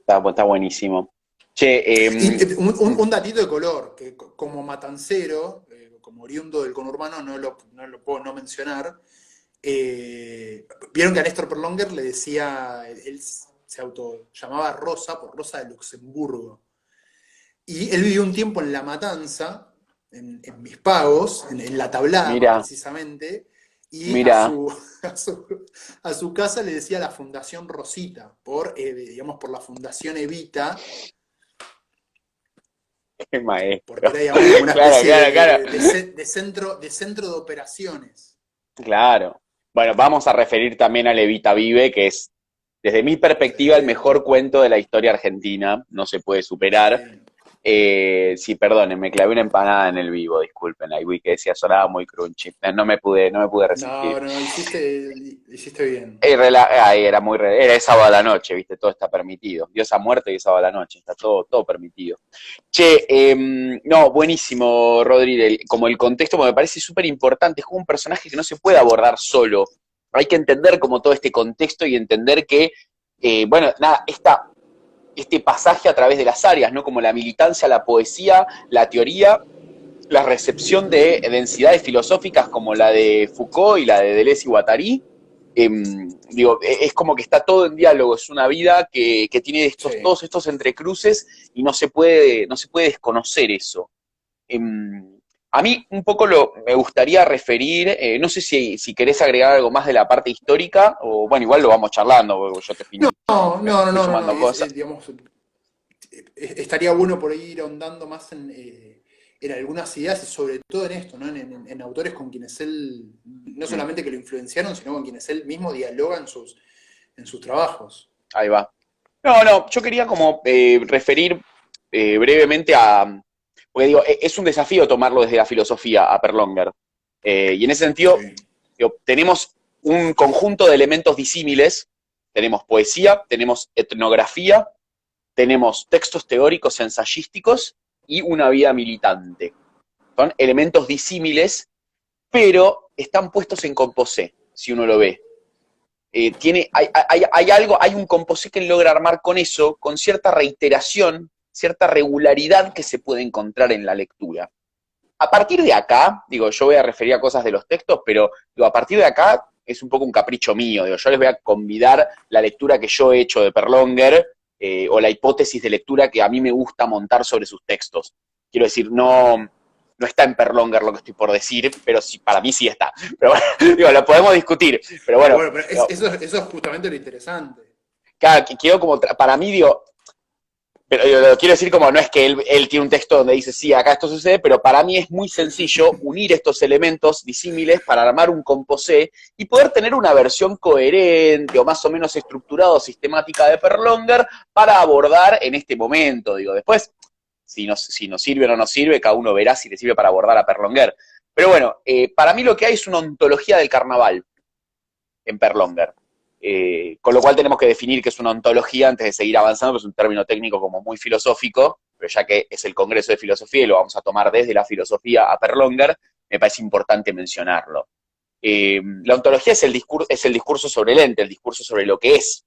Está buenísimo. Che, Y un datito de color, que como matancero, como oriundo del conurbano, no lo puedo no mencionar. Vieron que a Néstor Perlonger le decía, él se auto llamaba Rosa por Rosa de Luxemburgo. Y él vivió un tiempo en La Matanza, en Mis Pagos, en La Tablada más mira, precisamente, y a mira, su, a su casa le decía la Fundación Rosita, digamos, por la Fundación Evita, qué porque maestro. era, digamos, como una Claro, especie claro, claro. de centro de operaciones. Claro. Bueno, vamos a referir también a Levita Vive, que es, desde mi perspectiva, el Sí, mejor cuento de la historia argentina. No se puede superar. sí. Sí, perdonen, me clavé una empanada en el vivo, disculpen, ahí vi que decía sonaba muy crunchy. No me pude resistir. No, no, hiciste bien. Ay, era el sábado a la noche, viste, todo está permitido. Dios ha muerto y es sábado a la noche, está todo permitido. Che, no, buenísimo, Rodri, como el contexto me parece súper importante, es como un personaje que no se puede abordar solo. Hay que entender como todo este contexto y entender que, bueno, nada, este pasaje a través de las áreas, ¿no? Como la militancia, la poesía, la teoría, la recepción de densidades filosóficas como la de Foucault y la de Deleuze y Guattari. Digo, es como que está todo en diálogo, es una vida que tiene Sí. todos estos entrecruces y no se puede desconocer eso. Eh, a mí un poco me gustaría referir, no sé si querés agregar algo más de la parte histórica, o bueno, igual lo vamos charlando, porque yo No, no, no, fui no, no, no. sumando cosas. Digamos, estaría bueno por ahí ir ahondando más en algunas ideas y sobre todo en esto, ¿no? En autores con quienes él, no Mm, solamente que lo influenciaron, sino con quienes él mismo dialoga en sus trabajos. ahí va. No, yo quería como referir brevemente porque digo, es un desafío tomarlo desde la filosofía a Perlonger. Y en ese sentido, Sí, digo, tenemos un conjunto de elementos disímiles, tenemos poesía, tenemos etnografía, tenemos textos teóricos ensayísticos y una vida militante. Son elementos disímiles, pero están puestos en composé, si uno lo ve. Hay un composé que logra armar con eso, con cierta reiteración, cierta regularidad que se puede encontrar en la lectura. A partir de acá, digo, yo voy a referir a cosas de los textos, pero digo, a partir de acá es un poco un capricho mío. Digo, yo les voy a convidar la lectura que yo he hecho de Perlonger o la hipótesis de lectura que a mí me gusta montar sobre sus textos. Quiero decir, no está en Perlonger lo que estoy por decir, pero sí, para mí sí está. Pero bueno, digo, lo podemos discutir. Pero pero bueno, bueno, pero digo, eso es justamente lo interesante. claro, que quedó como, para mí, digo, pero yo lo quiero decir como no es que él tiene un texto donde dice, sí, acá esto sucede, pero para mí es muy Sí, sí. sencillo unir estos elementos disímiles para armar un composé y poder tener una versión coherente o más o menos estructurada o sistemática de Perlonger para abordar en este momento. Digo, después, si nos sirve o no nos sirve, cada uno verá si le sirve para abordar a Perlonger. Pero bueno, para mí lo que hay es una ontología del carnaval en Perlonger. Con lo cual tenemos que definir qué es una ontología antes de seguir avanzando, que es un término técnico como muy filosófico, pero ya que es el Congreso de Filosofía y lo vamos a tomar desde la filosofía a Perlonger, me parece importante mencionarlo. La ontología es el discurso sobre el ente, el discurso sobre lo que es,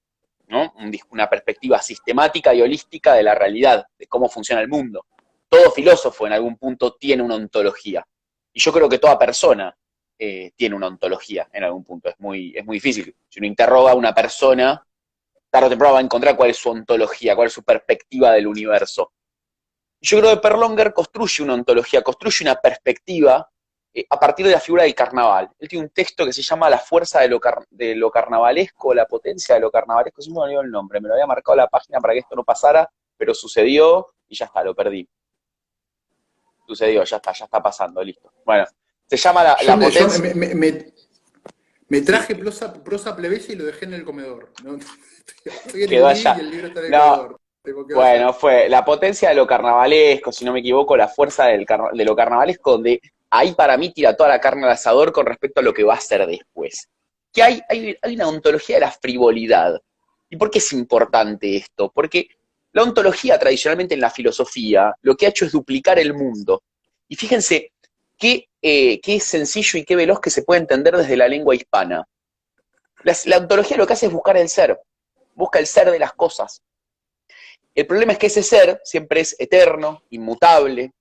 ¿no? Una perspectiva sistemática y holística de la realidad, de cómo funciona el mundo. Todo filósofo en algún punto tiene una ontología. Y yo creo que toda persona tiene una ontología en algún punto. Es muy difícil. Si uno interroga a una persona, tarde o temprano va a encontrar cuál es su ontología, cuál es su perspectiva del universo. Y yo creo que Perlonger construye una ontología, construye una perspectiva a partir de la figura del carnaval. Él tiene un texto que se llama La fuerza de lo carnavalesco, la potencia de lo carnavalesco, siempre me olvido el nombre, me lo había marcado la página para que esto no pasara, pero sucedió, y ya está, lo perdí. Sucedió, ya está pasando, listo. Bueno, se llama Yo, la potencia. me Sí, traje prosa plebeya y lo dejé en el comedor. ¿No? Estoy en el quedó living y allá. el libro está en el No, comedor. Tipo, quedó allá. bueno, fue la potencia de lo carnavalesco, si no me equivoco, la fuerza de lo carnavalesco, donde ahí para mí tira toda la carne al asador con respecto a lo que va a ser después. Que hay una ontología de la frivolidad. ¿Y por qué es importante esto? Porque la ontología tradicionalmente en la filosofía lo que ha hecho es duplicar el mundo. Y fíjense qué sencillo y qué veloz que se puede entender desde la lengua hispana. La ontología lo que hace es buscar el ser, busca el ser de las cosas. El problema es que ese ser siempre es eterno, inmutable,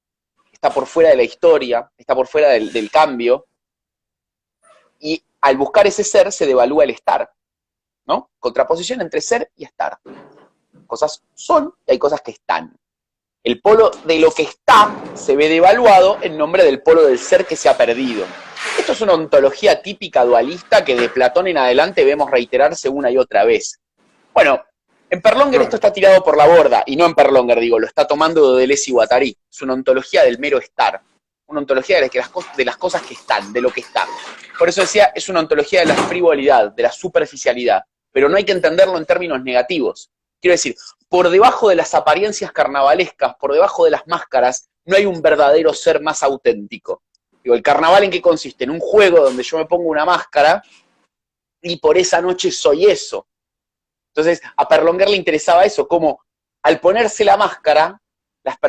está por fuera de la historia, está por fuera del cambio, y al buscar ese ser se devalúa el estar, ¿no? Contraposición entre ser y estar. Cosas son y hay cosas que están. El polo de lo que está se ve devaluado en nombre del polo del ser que se ha perdido. Esto es una ontología típica dualista que de Platón en adelante vemos reiterarse una y otra vez. Bueno, en Perlonger esto Claro. está tirado por la borda, y no en Perlonger, digo, lo está tomando de Deleuze y Guattari. Es una ontología del mero estar, una ontología de las cosas que están, de lo que está. Por eso decía, es una ontología de la frivolidad, de la superficialidad, pero no hay que entenderlo en términos negativos. Quiero decir, por debajo de las apariencias carnavalescas, por debajo de las máscaras, no hay un verdadero ser más auténtico. Digo, ¿el carnaval en qué consiste? En un juego donde yo me pongo una máscara y por esa noche soy eso. Entonces, a Perlonger le interesaba eso, como al ponerse la máscara,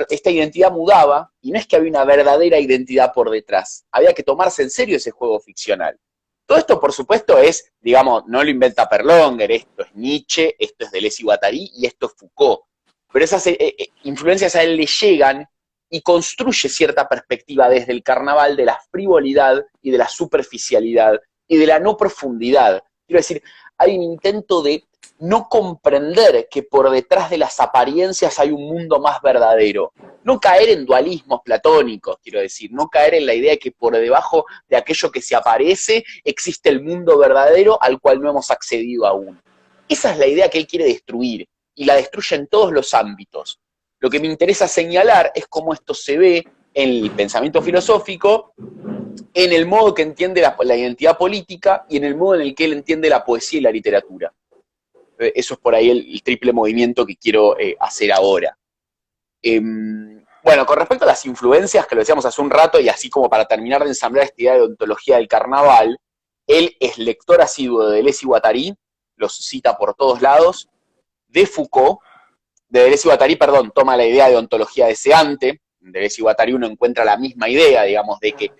esta identidad mudaba, y no es que había una verdadera identidad por detrás, había que tomarse en serio ese juego ficcional. Todo esto, por supuesto, es, digamos, no lo inventa Perlonger, esto es Nietzsche, esto es Deleuze y Guattari, y esto es Foucault. Pero esas influencias a él le llegan y construye cierta perspectiva desde el carnaval de la frivolidad y de la superficialidad y de la no profundidad. Quiero decir, hay un intento de no comprender que por detrás de las apariencias hay un mundo más verdadero. No caer en dualismos platónicos, quiero decir, no caer en la idea de que por debajo de aquello que se aparece existe el mundo verdadero al cual no hemos accedido aún. Esa es la idea que él quiere destruir, y la destruye en todos los ámbitos. Lo que me interesa señalar es cómo esto se ve en el pensamiento filosófico, en el modo que entiende la identidad política y en el modo en el que él entiende la poesía y la literatura. Eso es por ahí el triple movimiento que quiero hacer ahora. Bueno, con respecto a las influencias, que lo decíamos hace un rato, y así como para terminar de ensamblar esta idea de ontología del carnaval, él es lector asiduo de Deleuze y Guattari, los cita por todos lados, de Foucault, de Deleuze y Guattari, perdón, toma la idea de ontología deseante, en Deleuze y Guattari uno encuentra la misma idea, digamos, de que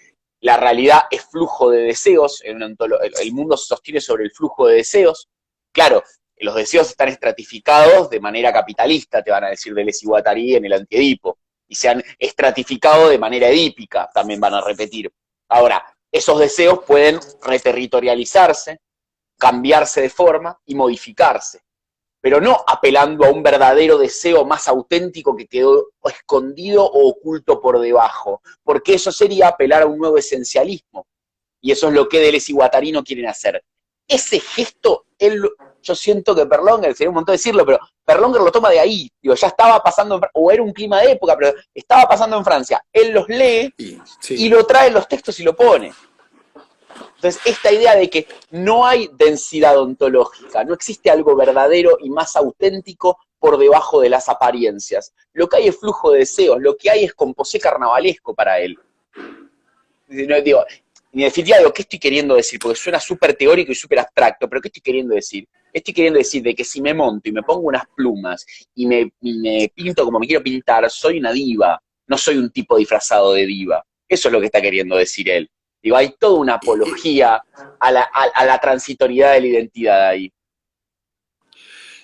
la realidad es flujo de deseos, el mundo se sostiene sobre el flujo de deseos. Claro, los deseos están estratificados de manera capitalista, te van a decir Deleuze y Guattari en el Antiedipo, y se han estratificado de manera edípica, también van a repetir. Ahora, esos deseos pueden reterritorializarse, cambiarse de forma y modificarse, pero no apelando a un verdadero deseo más auténtico que quedó escondido o oculto por debajo, porque eso sería apelar a un nuevo esencialismo, y eso es lo que Deleuze y Guattari no quieren hacer. Ese gesto, yo siento que Perlonger, sería un montón decirlo, pero Perlonger lo toma de ahí, digo, ya estaba pasando, o era un clima de época, pero estaba pasando en Francia, él los lee y Sí. lo trae en los textos y lo pone. Entonces, esta idea de que no hay densidad ontológica, no existe algo verdadero y más auténtico por debajo de las apariencias. Lo que hay es flujo de deseos, lo que hay es composé carnavalesco para él. Digo, en definitiva, digo, ¿qué estoy queriendo decir? Porque suena súper teórico y súper abstracto, pero ¿qué estoy queriendo decir? Estoy queriendo decir de que si me monto y me pongo unas plumas y me pinto como me quiero pintar, soy una diva, no soy un tipo disfrazado de diva. Eso es lo que está queriendo decir él. Digo, hay toda una apología a la transitoriedad de la identidad ahí.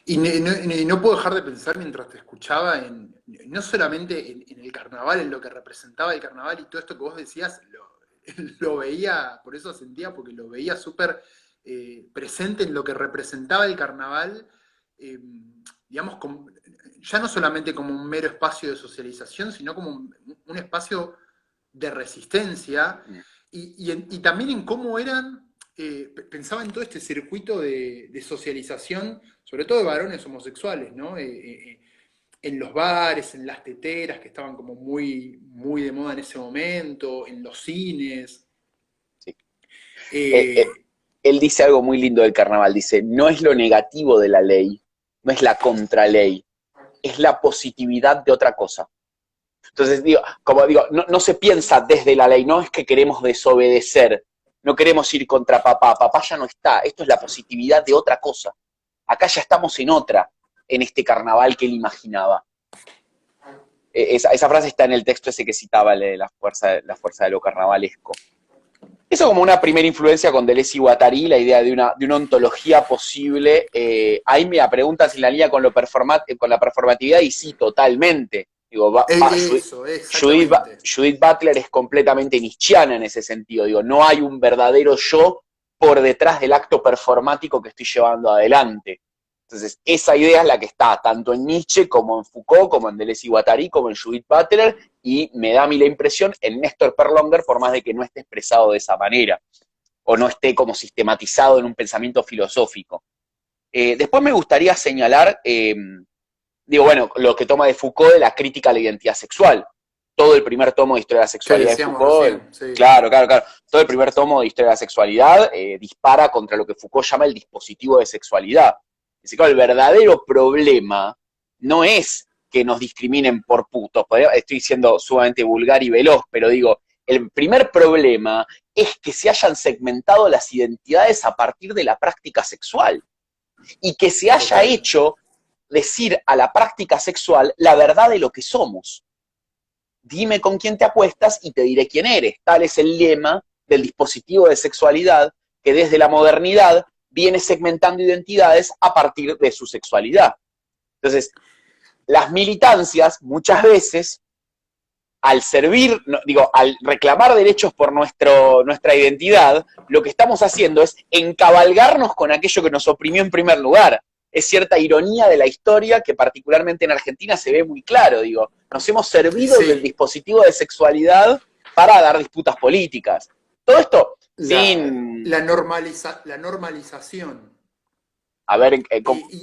Y no puedo dejar de pensar mientras te escuchaba no solamente en el carnaval, en lo que representaba el carnaval y todo esto que vos decías, lo veía, por eso sentía, porque lo veía súper presente en lo que representaba el carnaval, eh, digamos, ya no solamente como un mero espacio de socialización, sino como un espacio de resistencia, y también en cómo eran, pensaba en todo este circuito de socialización, sobre todo de varones homosexuales, ¿no? en los bares, en las teteras, que estaban como muy, muy de moda en ese momento, en los cines. Sí. Eh, eh, Eh, Él dice algo muy lindo del carnaval, dice, no es lo negativo de la ley, no es la contraley, es la positividad de otra cosa. Entonces, digo, como digo, no se piensa desde la ley, no es que queremos desobedecer, no queremos ir contra papá, papá ya no está, esto es la positividad de otra cosa. Acá ya estamos en otra, en este carnaval que él imaginaba. Esa frase está en el texto ese que citaba, la fuerza de lo carnavalesco. Eso como una primera influencia con Deleuze y Guattari, la idea de una ontología posible. Ahí me preguntas si la línea con, con la performatividad, y sí, totalmente. Digo, eso, exactamente. Judith Butler es completamente nietzscheana en ese sentido. Digo, no hay un verdadero yo por detrás del acto performático que estoy llevando adelante. Entonces, esa idea es la que está tanto en Nietzsche como en Foucault, como en Deleuze y Guattari, como en Judith Butler, y me da a mí la impresión en Néstor Perlonger, por más de que no esté expresado de esa manera, o no esté como sistematizado en un pensamiento filosófico. Después me gustaría señalar, digo, bueno, lo que toma de Foucault de la crítica a la identidad sexual. Todo el primer tomo de Historia de la Que Sexualidad de decíamos Foucault, recién, sí. claro, claro, claro, todo el primer tomo de Historia de la Sexualidad dispara contra lo que Foucault llama el dispositivo de sexualidad. Así que el verdadero problema no es que nos discriminen por putos, estoy siendo sumamente vulgar y veloz, pero digo, el primer problema es que se hayan segmentado las identidades a partir de la práctica sexual y que se haya Total. hecho decir a la práctica sexual la verdad de lo que somos. Dime con quién te acuestas y te diré quién eres. Tal es el lema del dispositivo de sexualidad que desde la modernidad viene segmentando identidades a partir de su sexualidad. Entonces, las militancias muchas veces, al servir, digo, al reclamar derechos por nuestra identidad, lo que estamos haciendo es encabalgarnos con aquello que nos oprimió en primer lugar. Es cierta ironía de la historia que particularmente en Argentina se ve muy claro, digo, nos hemos servido del Sí, dispositivo de sexualidad para dar disputas políticas. Todo esto la, sin, la normalización. a ver,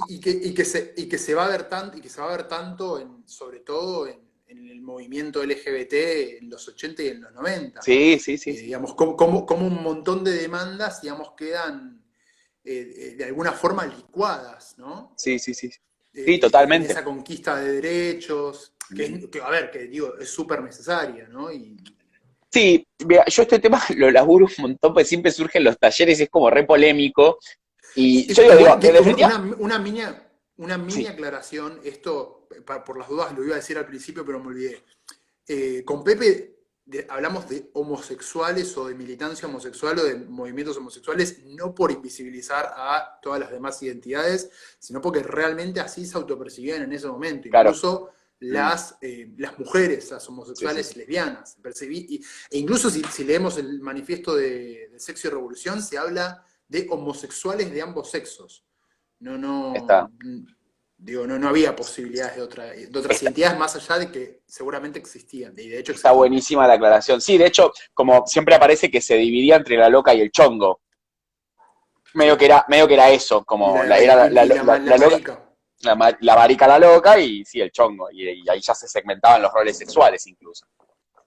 Y que se va a ver tanto, y que se va a ver tanto sobre todo en el movimiento LGBT en los 80 y en los 90. sí, sí, sí, sí, Digamos, como un montón de demandas, digamos, quedan de alguna forma licuadas, ¿no? sí, sí, sí, sí, totalmente. Esa conquista de derechos, a ver, que digo, es súper necesaria, ¿no? Sí, mira, yo este tema lo laburo un montón, porque siempre surgen los talleres y es como re polémico. Y yo digo, Igual, en definitiva, una mini sí, aclaración, esto por las dudas lo iba a decir al principio, pero me olvidé. Con Pepe hablamos de homosexuales o de militancia homosexual o de movimientos homosexuales, no por invisibilizar a todas las demás identidades, sino porque realmente así se autopercibían en ese momento. claro. Incluso Mm, las mujeres, las sí, sí, homosexuales sí. lesbianas. E incluso si leemos el manifiesto de Sexo y Revolución, se habla de homosexuales de ambos sexos. No, Está, no, digo, no había posibilidades de otras está, identidades más allá de que seguramente existían, y de hecho está existían. buenísima la aclaración. Sí, de hecho, como siempre aparece que se dividía entre la loca y el chongo. Sí. Medio que era eso, Y como la, era la la loca, marica. la marica la loca y sí, el chongo. Y ahí ya se segmentaban los roles sexuales incluso.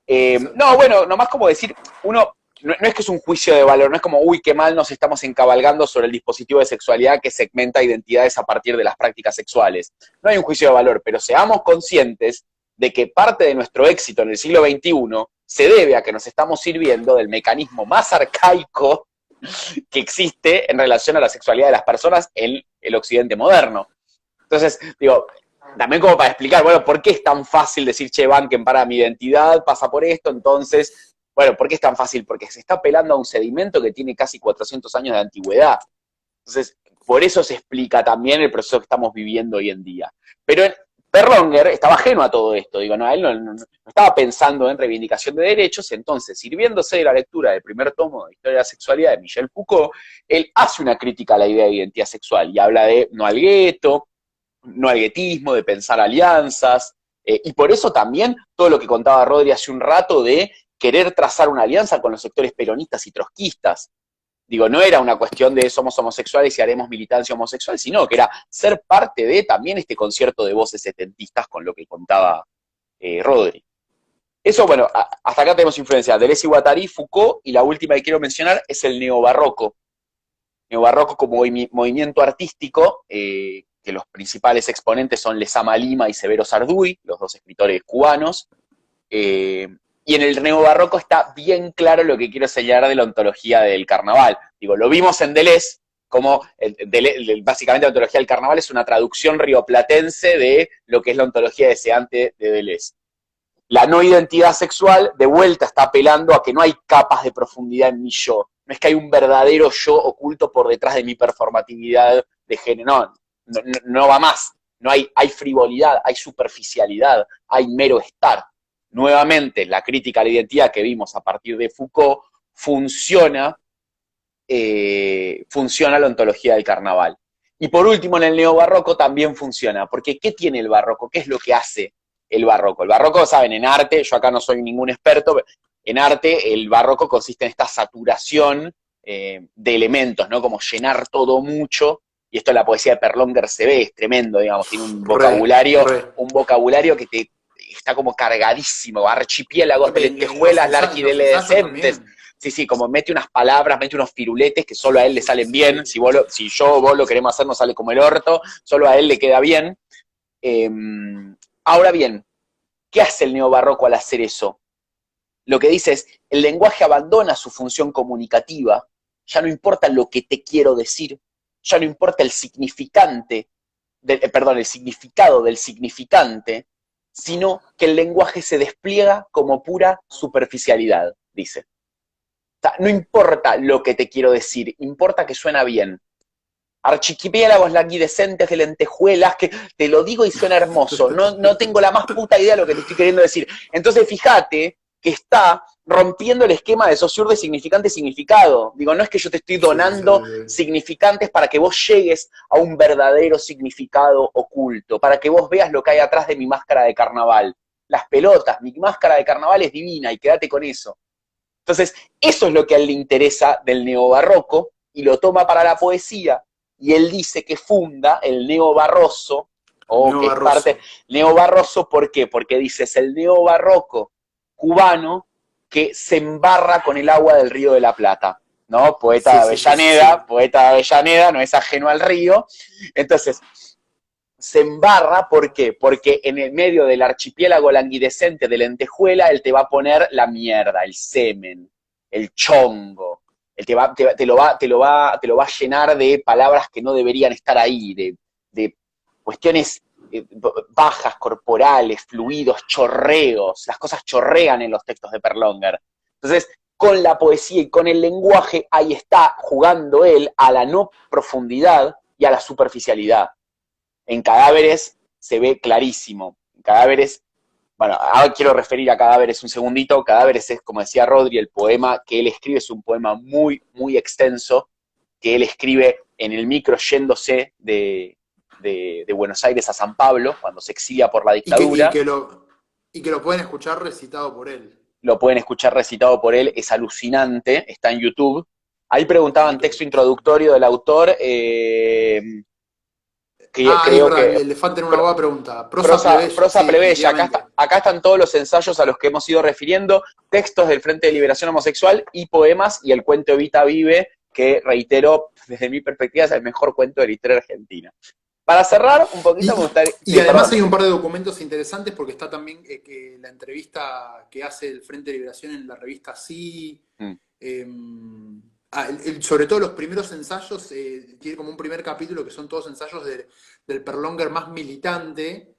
Exacto. No, bueno, nomás como decir, uno, no es que es un juicio de valor, no es como, uy, qué mal nos estamos encabalgando sobre el dispositivo de sexualidad que segmenta identidades a partir de las prácticas sexuales. No hay un juicio de valor, pero seamos conscientes de que parte de nuestro éxito en el siglo XXI se debe a que nos estamos sirviendo del mecanismo más arcaico que existe en relación a la sexualidad de las personas en el occidente moderno. Entonces, digo, también como para explicar, bueno, ¿por qué es tan fácil decir, che, banquen para mi identidad, pasa por esto? Entonces, bueno, ¿por qué es tan fácil? Porque se está apelando a un sedimento que tiene casi 400 años de antigüedad. Entonces, por eso se explica también el proceso que estamos viviendo hoy en día. Pero Perlonger estaba ajeno a todo esto, digo, no, él no estaba pensando en reivindicación de derechos, entonces, sirviéndose de la lectura del primer tomo de Historia de la Sexualidad de Michel Foucault, él hace una crítica a la idea de identidad sexual y habla de no al gueto, no al guetismo, de pensar alianzas, y por eso también todo lo que contaba Rodri hace un rato de querer trazar una alianza con los sectores peronistas y trotskistas. Digo, no era una cuestión de somos homosexuales y haremos militancia homosexual, sino que era ser parte de también este concierto de voces setentistas con lo que contaba Rodri. Eso, bueno, hasta acá tenemos influencia de Deleuze y Guattari, Foucault, y la última que quiero mencionar es el neobarroco. Neobarroco como movimiento artístico, que los principales exponentes son Lezama Lima y Severo Sarduy, los dos escritores cubanos. Y en el neobarroco está bien claro lo que quiero señalar de la ontología del carnaval. Digo, lo vimos en Deleuze, como básicamente la ontología del carnaval es una traducción rioplatense de lo que es la ontología deseante de Deleuze. La no identidad sexual, de vuelta, está apelando a que no hay capas de profundidad en mi yo. No es que hay un verdadero yo oculto por detrás de mi performatividad de género. No va más. No hay frivolidad, hay superficialidad, hay mero estar. Nuevamente, la crítica a la identidad que vimos a partir de Foucault funciona la ontología del carnaval. Y por último, en el neobarroco también funciona, porque ¿qué tiene el barroco? ¿Qué es lo que hace el barroco? El barroco, saben, en arte, yo acá no soy ningún experto, pero en arte el barroco consiste en esta saturación de elementos, ¿no? Como llenar todo mucho, y esto en la poesía de Perlonger se ve, es tremendo, digamos, tiene un vocabulario que te está como cargadísimo, archipiélagos de lentejuelas, larquidescentes. Sí, como mete unas palabras, mete unos firuletes que solo a él le salen bien. Si vos lo queremos hacer, nos sale como el orto, solo a él le queda bien. Ahora bien, ¿qué hace el neobarroco al hacer eso? Lo que dice es, el lenguaje abandona su función comunicativa, ya no importa lo que te quiero decir, ya no importa el significante, el significado del significante, sino que el lenguaje se despliega como pura superficialidad, dice. O sea, no importa lo que te quiero decir, importa que suena bien. Archipiélagos languidecentes de lentejuelas, que te lo digo y suena hermoso, no tengo la más puta idea de lo que te estoy queriendo decir. Entonces fíjate que está rompiendo el esquema de Saussure de significante-significado. Digo, no es que yo te estoy donando significantes para que vos llegues a un verdadero significado oculto, para que vos veas lo que hay atrás de mi máscara de carnaval. Las pelotas, mi máscara de carnaval es divina y quédate con eso. Entonces, eso es lo que a él le interesa del neobarroco y lo toma para la poesía. Y él dice que funda el neobarroso, que es parte neobarroso, ¿por qué? Porque dice, es el neobarroco cubano que se embarra con el agua del Río de la Plata, ¿no? Poeta de Avellaneda, no es ajeno al río. Entonces, se embarra, ¿por qué? Porque en el medio del archipiélago languidecente de lentejuela, él te va a poner la mierda, el semen, el chongo, él te lo va a llenar de palabras que no deberían estar ahí, de cuestiones bajas, corporales, fluidos, chorreos. Las cosas chorrean en los textos de Perlonger. Entonces, con la poesía y con el lenguaje, ahí está jugando él a la no profundidad y a la superficialidad. En Cadáveres se ve clarísimo. En Cadáveres, bueno, ahora quiero referir a Cadáveres un segundito. Cadáveres es, como decía Rodri, el poema que él escribe es un poema muy, muy extenso, que él escribe en el micro yéndose de Buenos Aires a San Pablo, cuando se exilia por la dictadura. Y que lo pueden escuchar recitado por él. Lo pueden escuchar recitado por él, es alucinante, está en YouTube. Ahí preguntaban texto introductorio del autor. Creo que el elefante en una boa pregunta. Prosa plebeya. Acá están todos los ensayos a los que hemos ido refiriendo, textos del Frente de Liberación Homosexual y poemas, y el cuento Evita Vive, que reitero, desde mi perspectiva, es el mejor cuento de la historia argentina. Para cerrar un poquito me gustaría... Y además hay un par de documentos interesantes, porque está también la entrevista que hace el Frente de Liberación en la revista Sí. Sobre todo los primeros ensayos, tiene como un primer capítulo que son todos ensayos del Perlonger más militante.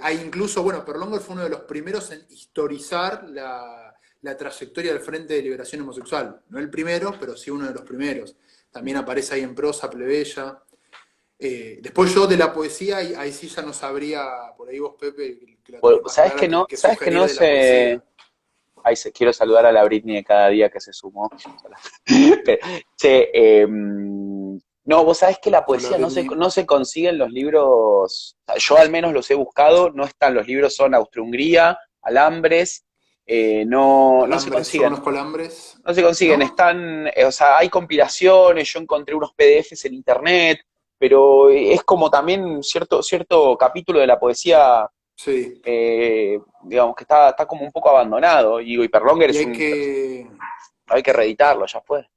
Hay incluso, Perlonger fue uno de los primeros en historizar la trayectoria del Frente de Liberación Homosexual. No el primero, pero sí uno de los primeros. También aparece ahí en Prosa Plebeya. Después yo de la poesía, ahí sí ya no sabría, por ahí vos, Pepe, ¿sabes que no sé? Quiero saludar a la Britney de cada día que se sumó. No, vos sabés que la poesía no se consigue en los libros, yo al menos los he buscado, no están los libros, son Austro-Hungría, Alambres, no se Calambres, son consiguen. unos calambres, No se consiguen, ¿no? están, o sea, hay compilaciones, yo encontré unos PDFs en internet, pero es como también cierto capítulo de la poesía, Sí. digamos, que está como un poco abandonado, y Hyperlonger Y es hay que reeditarlo, ya fue.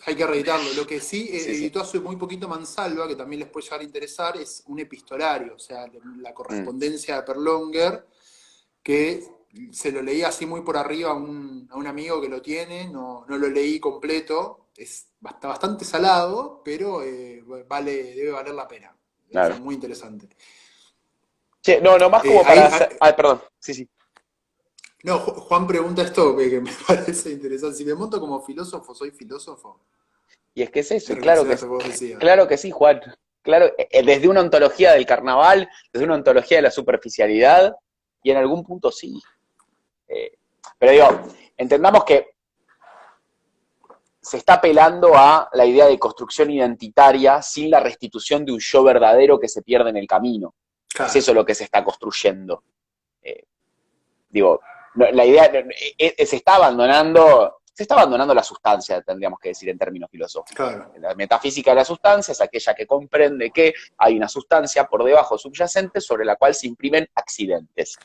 hay que reeditarlo. Lo que sí Sí, sí. editó hace muy poquito Mansalva, que también les puede llegar a interesar, es un epistolario, o sea, la Mm, correspondencia de Perlonger, que se lo leí así muy por arriba a un amigo que lo tiene, no lo leí completo, está bastante salado, pero debe valer la pena. Es claro. muy interesante. Che, no, más como para hacer. Ah, perdón, sí, sí. No, Juan pregunta esto que me parece interesante. Si me monto como filósofo, ¿soy filósofo? Y es que es eso, En y relación a esto que vos decías. claro que sí, Juan. Claro, desde una ontología del carnaval, desde una ontología de la superficialidad, y en algún punto sí. Eh, pero digo, entendamos que se está apelando a la idea de construcción identitaria sin la restitución de un yo verdadero que se pierde en el camino. Es Claro. eso lo que se está construyendo. Eh, digo, la idea se está abandonando la sustancia, tendríamos que decir en términos filosóficos. Claro. La metafísica de la sustancia es aquella que comprende que hay una sustancia por debajo subyacente sobre la cual se imprimen accidentes.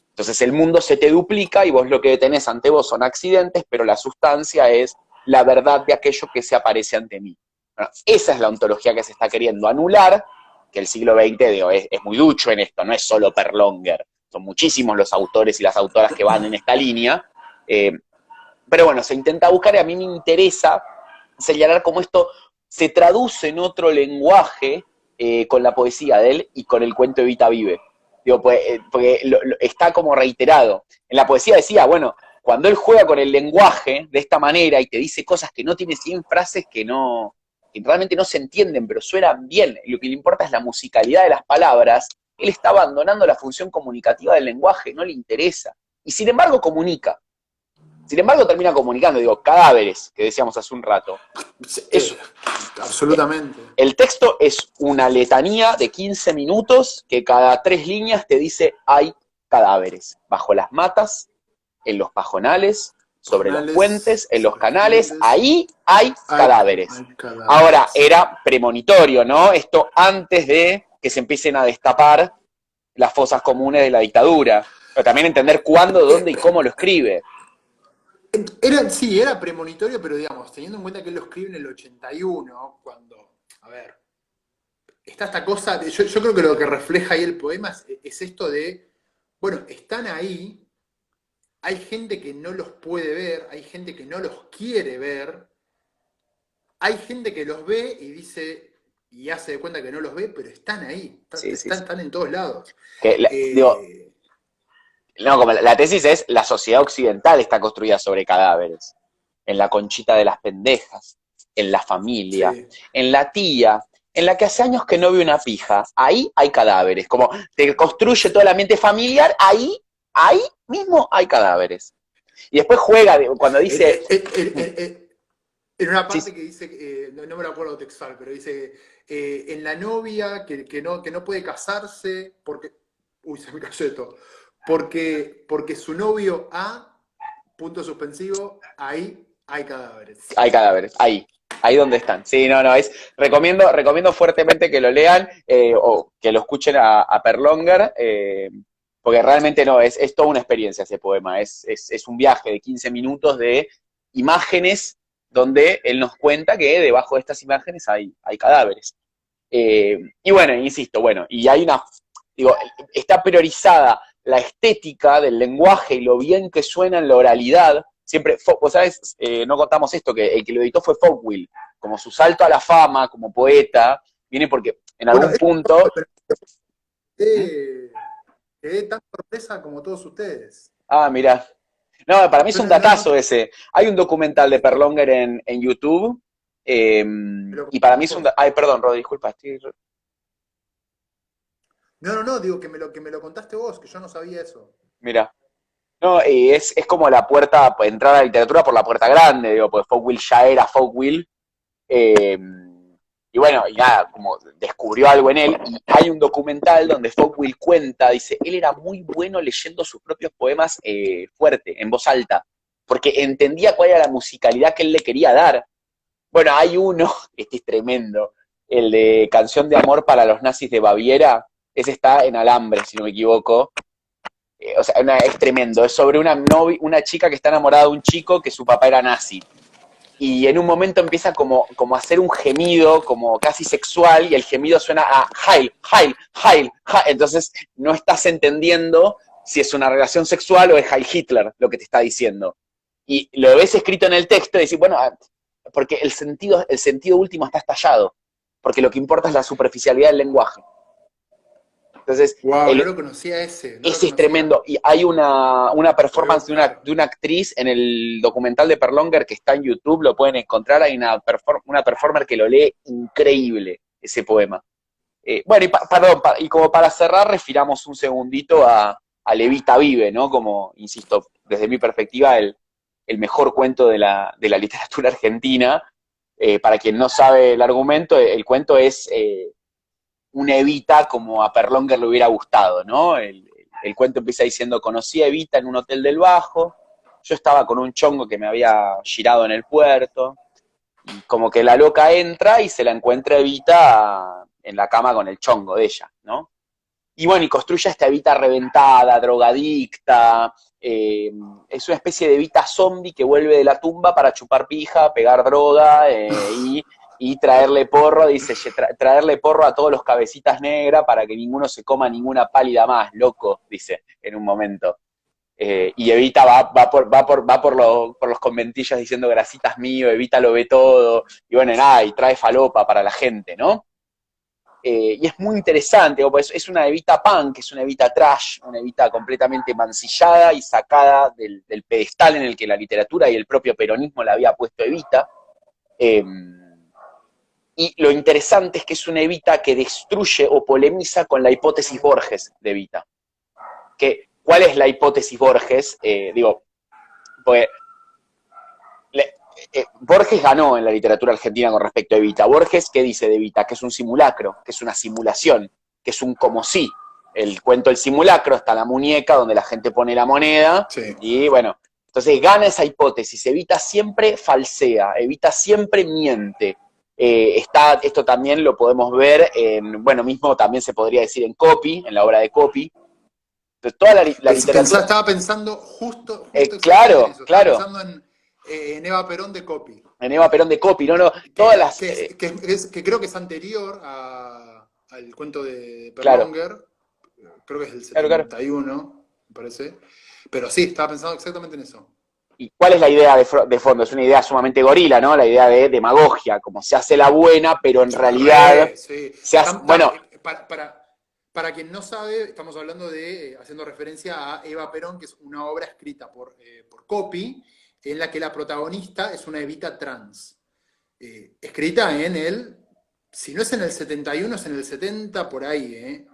Entonces el mundo se te duplica y vos lo que tenés ante vos son accidentes, pero la sustancia es la verdad de aquello que se aparece ante mí. Bueno, esa es la ontología que se está queriendo anular, que el siglo XX es muy ducho en esto, no es solo Perlonger, son muchísimos los autores y las autoras que van en esta línea, eh, pero bueno, se intenta buscar y a mí me interesa señalar cómo esto se traduce en otro lenguaje con la poesía de él y con el cuento Evita Vive. Digo, pues, porque está como reiterado. En la poesía decía, bueno, cuando él juega con el lenguaje de esta manera y te dice cosas que no tiene 100 frases que realmente no se entienden, pero suenan bien, lo que le importa es la musicalidad de las palabras, él está abandonando la función comunicativa del lenguaje, no le interesa. Y sin embargo comunica. Sin embargo termina comunicando, digo, cadáveres, que decíamos hace un rato. Sí, Es, absolutamente. el texto es una letanía de 15 minutos que cada 3 líneas te dice hay cadáveres, bajo las matas, en los pajonales, sobre los puentes, Jornales, en los sobre los canales, puentes, ahí hay cadáveres. hay Ahora, cadáveres. era premonitorio, ¿no? Esto antes de que se empiecen a destapar las fosas comunes de la dictadura. Pero también entender cuándo, dónde y cómo lo escribe. Sí, era premonitorio, pero digamos, teniendo en cuenta que él lo escribe en el 81, cuando, a ver, está esta cosa, yo creo que lo que refleja ahí el poema es esto de, bueno, están ahí, hay gente que no los puede ver, hay gente que no los quiere ver, hay gente que los ve y dice, y hace de cuenta que no los ve, pero están ahí, Sí, sí, sí. están en todos lados. Que, digo, Eh, no, como la tesis es la sociedad occidental está construida sobre cadáveres. En la conchita de las pendejas, en la familia, sí. en la tía, en la que hace años que no ve una pija. Ahí hay cadáveres. Como te construye todo el ambiente familiar, ahí mismo hay cadáveres. Y después juega, cuando En, dice. en una Sí, parte que dice, no me lo acuerdo textual, pero dice, en la novia que no puede casarse porque, uy, se me cayó esto, porque su novio A, punto suspensivo, ahí hay cadáveres. hay cadáveres, ahí donde están. Sí, no, recomiendo fuertemente que lo lean o que lo escuchen a Perlonger, porque realmente no, es toda una experiencia ese poema, es un viaje de 15 minutos de imágenes donde él nos cuenta que debajo de estas imágenes hay cadáveres. Y bueno, insisto, bueno, y hay digo, está priorizada la estética del lenguaje y lo bien que suena en la oralidad. Siempre, vos sabés, no contamos esto, que el que lo editó fue Folkwill, como su salto a la fama como poeta, viene porque en Bueno, algún punto. ¿Mm? quedé tan sorpresa como todos ustedes. Ah, mirá. No, para mí es Yo un no, datazo ese. Hay un documental de Perlonger en YouTube, me lo y para mí contás es un. vos. Ay, perdón, Rod, disculpa, No, digo que me lo contaste vos, que yo no sabía eso. mira. No, es como la puerta, entrar a la literatura por la puerta grande, digo, porque Folkwill ya era Folkwill. Eh, Y bueno, y nada, como descubrió algo en él, y hay un documental donde Fogwill cuenta, dice, él era muy bueno leyendo sus propios poemas fuerte, en voz alta, porque entendía cuál era la musicalidad que él le quería dar. Bueno, hay uno, este es tremendo, el de Canción de Amor para los Nazis de Baviera, ese está en Alambre, si no me equivoco. O sea, es tremendo, es sobre una chica que está enamorada de un chico que su papá era nazi. Y en un momento empieza como a hacer un gemido, como casi sexual, y el gemido suena a Heil, Heil, Heil, Heil. Entonces no estás entendiendo si es una relación sexual o es Heil Hitler lo que te está diciendo. Y lo ves escrito en el texto y decís, bueno, porque el sentido último está estallado, porque lo que importa es la superficialidad del lenguaje. Entonces, Wow, no lo conocía ese. No lo ese es conocía. tremendo. Y hay una performance de Buscar. una actriz en el documental de Perlonger que está en YouTube, lo pueden encontrar. Hay una performer que lo lee increíble, ese poema. Bueno, perdón, y como para cerrar, refiramos un segundito a Levita Vive, ¿no? Como, insisto, desde mi perspectiva, el mejor cuento de la literatura argentina. Para quien no sabe el argumento, el cuento es una Evita como a Perlonger le hubiera gustado, ¿no? El cuento empieza diciendo, conocí a Evita en un hotel del Bajo, yo estaba con un chongo que me había girado en el puerto, y como que la loca entra y se la encuentra Evita en la cama con el chongo de ella, ¿no? Y bueno, y construye esta Evita reventada, drogadicta, es una especie de Evita zombie que vuelve de la tumba para chupar pija, pegar droga y traerle porro, dice, traerle porro a todos los cabecitas negras para que ninguno se coma ninguna pálida más, loco, dice, en un momento. Y Evita por los conventillos diciendo grasitas mío, Evita lo ve todo, y bueno, nada, y trae falopa para la gente, ¿no? Y es muy interesante, pues es una Evita punk, es una Evita trash, una Evita completamente mancillada y sacada del pedestal en el que la literatura y el propio peronismo la había puesto Evita. Eh, y lo interesante es que es una Evita que destruye o polemiza con la hipótesis Borges de Evita. ¿Cuál es la hipótesis Borges? Porque Borges ganó en la literatura argentina con respecto a Evita. Borges, ¿qué dice de Evita? Que es un simulacro, que es una simulación, que es un como si. El cuento del simulacro está la muñeca donde la gente pone la moneda, Sí. y bueno, entonces gana esa hipótesis. Evita siempre falsea, Evita siempre miente. Esto también lo podemos ver en, bueno, mismo también se podría decir en Copy, en la obra de Copy. Entonces, toda la literatura... Estaba pensando justo exactamente en claro, eso. Estaba claro. pensando en Eva Perón de Copy. En Eva Perón de Copy, no, todas las... Que creo que es anterior al cuento de claro, Perlonger. Creo que es del claro. 71, me parece. Pero sí, estaba pensando exactamente en eso. ¿Y cuál es la idea de fondo? Es una idea sumamente gorila, ¿no? La idea de demagogia, como se hace la buena, pero en realidad Sí. se hace... Bueno, Para quien no sabe, estamos hablando haciendo referencia a Eva Perón, que es una obra escrita por Copy, en la que la protagonista es una Evita trans. Escrita si no es en el 71, es en el 70, por ahí,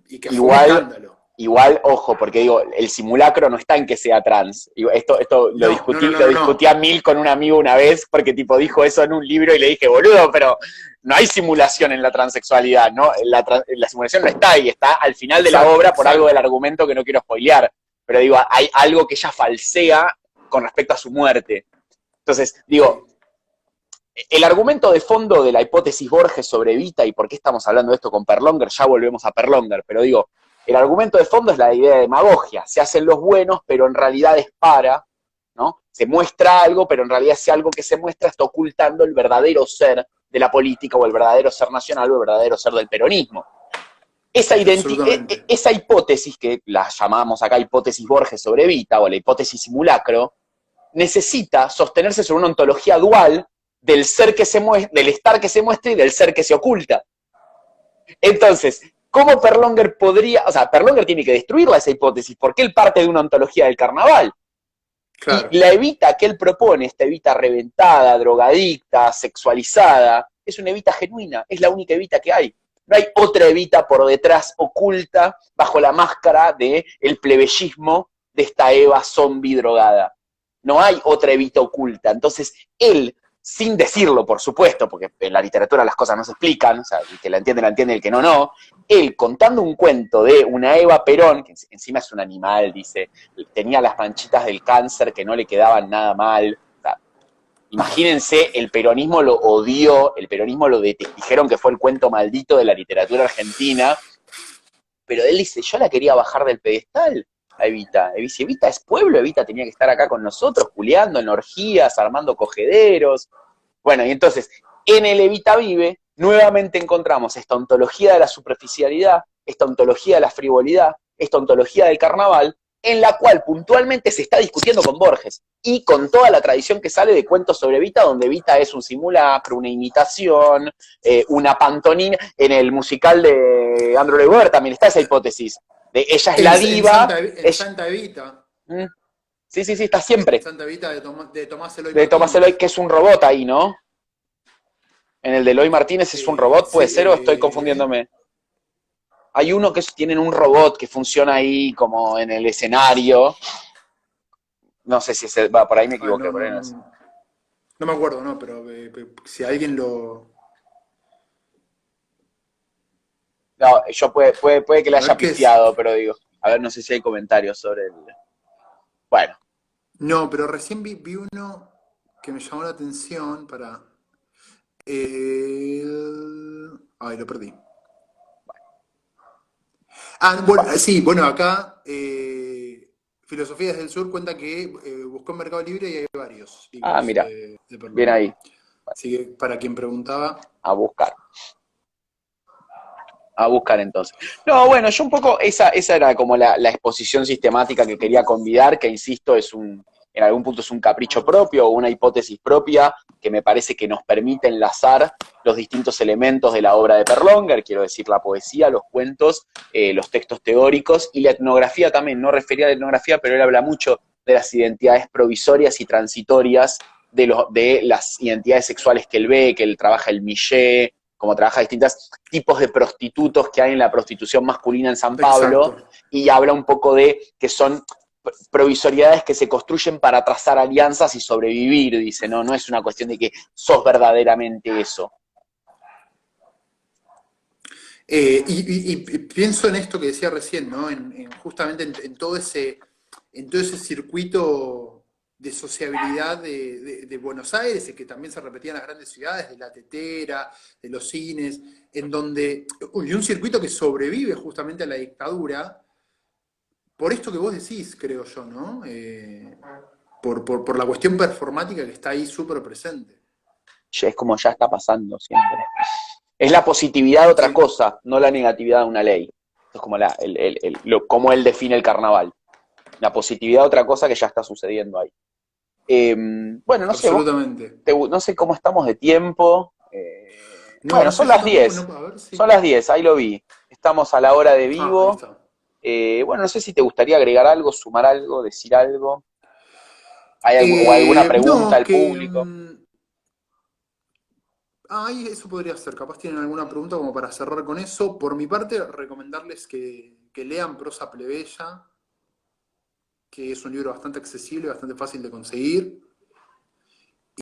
y que fue un escándalo. Igual, ojo, porque digo, el simulacro no está en que sea trans. Esto lo discutí a mil con un amigo una vez, porque tipo dijo eso en un libro y le dije, boludo, pero no hay simulación en la transexualidad, ¿no? La simulación no está ahí, está al final de la obra por algo del argumento que no quiero spoilear. Pero digo, hay algo que ella falsea con respecto a su muerte. Entonces, digo, el argumento de fondo de la hipótesis Borges sobre Evita y por qué estamos hablando de esto con Perlonger, ya volvemos a Perlonger, pero digo, el argumento de fondo es la idea de demagogia. Se hacen los buenos, pero en realidad es ¿no? Se muestra algo, pero en realidad ese algo que se muestra está ocultando el verdadero ser de la política o el verdadero ser nacional o el verdadero ser del peronismo. Esa hipótesis, que la llamamos acá hipótesis Borges sobre Evita o la hipótesis simulacro, necesita sostenerse sobre una ontología dual del ser que se muestra, del estar que se muestra y del ser que se oculta. Entonces, ¿cómo Perlonger podría, o sea, Perlonger tiene que destruirla esa hipótesis, porque él parte de una ontología del carnaval? Claro. Y la Evita que él propone, esta Evita reventada, drogadicta, sexualizada, es una Evita genuina, es la única Evita que hay. No hay otra Evita por detrás, oculta, bajo la máscara del plebeyismo de esta Eva zombie drogada. No hay otra Evita oculta. Entonces, él sin decirlo, por supuesto, porque en la literatura las cosas no se explican, o sea, el que la entiende, el que no, no. Él contando un cuento de una Eva Perón, que encima es un animal, dice, tenía las manchitas del cáncer que no le quedaban nada mal. O sea, imagínense, el peronismo lo odió, el peronismo lo dijeron que fue el cuento maldito de la literatura argentina, pero él dice, yo la quería bajar del pedestal a Evita. Dice, Evita es pueblo, Evita tenía que estar acá con nosotros, culeando en orgías, armando cogederos. Bueno, y entonces, en el Evita Vive, nuevamente encontramos esta ontología de la superficialidad, esta ontología de la frivolidad, esta ontología del carnaval, en la cual puntualmente se está discutiendo con Borges y con toda la tradición que sale de cuentos sobre Evita, donde Evita es un simulacro, una imitación, una pantomima. En el musical de Andrew Lloyd Webber también está esa hipótesis de ella es la diva. Santa Evita. Sí, sí, sí, está siempre. Santa Evita de Tomás Eloy de Tomás Eloy, que es un robot ahí, ¿no? En el de Eloy Martínez es un robot, ¿puede ser o estoy confundiéndome? Hay uno que tienen un robot que funciona ahí como en el escenario. No sé si va por ahí me equivoqué. No, por ahí no me acuerdo, no, pero si alguien lo... No, yo puede que le haya ¿Qué pifiado, pero digo, a ver, no sé si hay comentarios sobre el... Bueno. No, pero recién vi uno que me llamó la atención para... Ay, lo perdí. Bueno, sí, bueno, acá Filosofía desde el Sur cuenta que buscó en Mercado Libre y hay varios libros Mira, de bien Perlón. ahí. Así que para quien preguntaba... A buscar. A buscar entonces. No, bueno, yo un poco, esa era como la exposición sistemática que quería convidar, que insisto, en algún punto es un capricho propio o una hipótesis propia que me parece que nos permite enlazar los distintos elementos de la obra de Perlonger, quiero decir, la poesía, los cuentos, los textos teóricos y la etnografía también. No refería a la etnografía, pero él habla mucho de las identidades provisorias y transitorias de las identidades sexuales que él ve, que él trabaja el Millet, como trabaja distintos tipos de prostitutos que hay en la prostitución masculina en San Pablo. Exacto. Y habla un poco de que son provisoriedades que se construyen para trazar alianzas y sobrevivir, dice, no es una cuestión de que sos verdaderamente eso. Y pienso en esto que decía recién, ¿no? Justamente en todo ese circuito de sociabilidad de Buenos Aires, que también se repetía en las grandes ciudades, de la tetera, de los cines, en donde, y un circuito que sobrevive justamente a la dictadura, por esto que vos decís, creo yo, ¿no? Por la cuestión performática que está ahí súper presente. Es como ya está pasando siempre. Es la positividad de otra Sí. cosa, no la negatividad de una ley. Es como cómo él define el carnaval. La positividad de otra cosa que ya está sucediendo ahí. Bueno, no sé, Absolutamente. no sé cómo estamos de tiempo. No, Bueno, no sé son yo las tampoco, 10. no, a ver si... Son las 10, ahí lo vi. Estamos a la hora de Ahí vivo. está. Bueno, no sé si te gustaría agregar algo, sumar algo, decir algo. ¿O alguna pregunta No, al que... público? Eso podría ser. Capaz tienen alguna pregunta como para cerrar con eso. Por mi parte, recomendarles que lean Prosa Plebeya, que es un libro bastante accesible, bastante fácil de conseguir,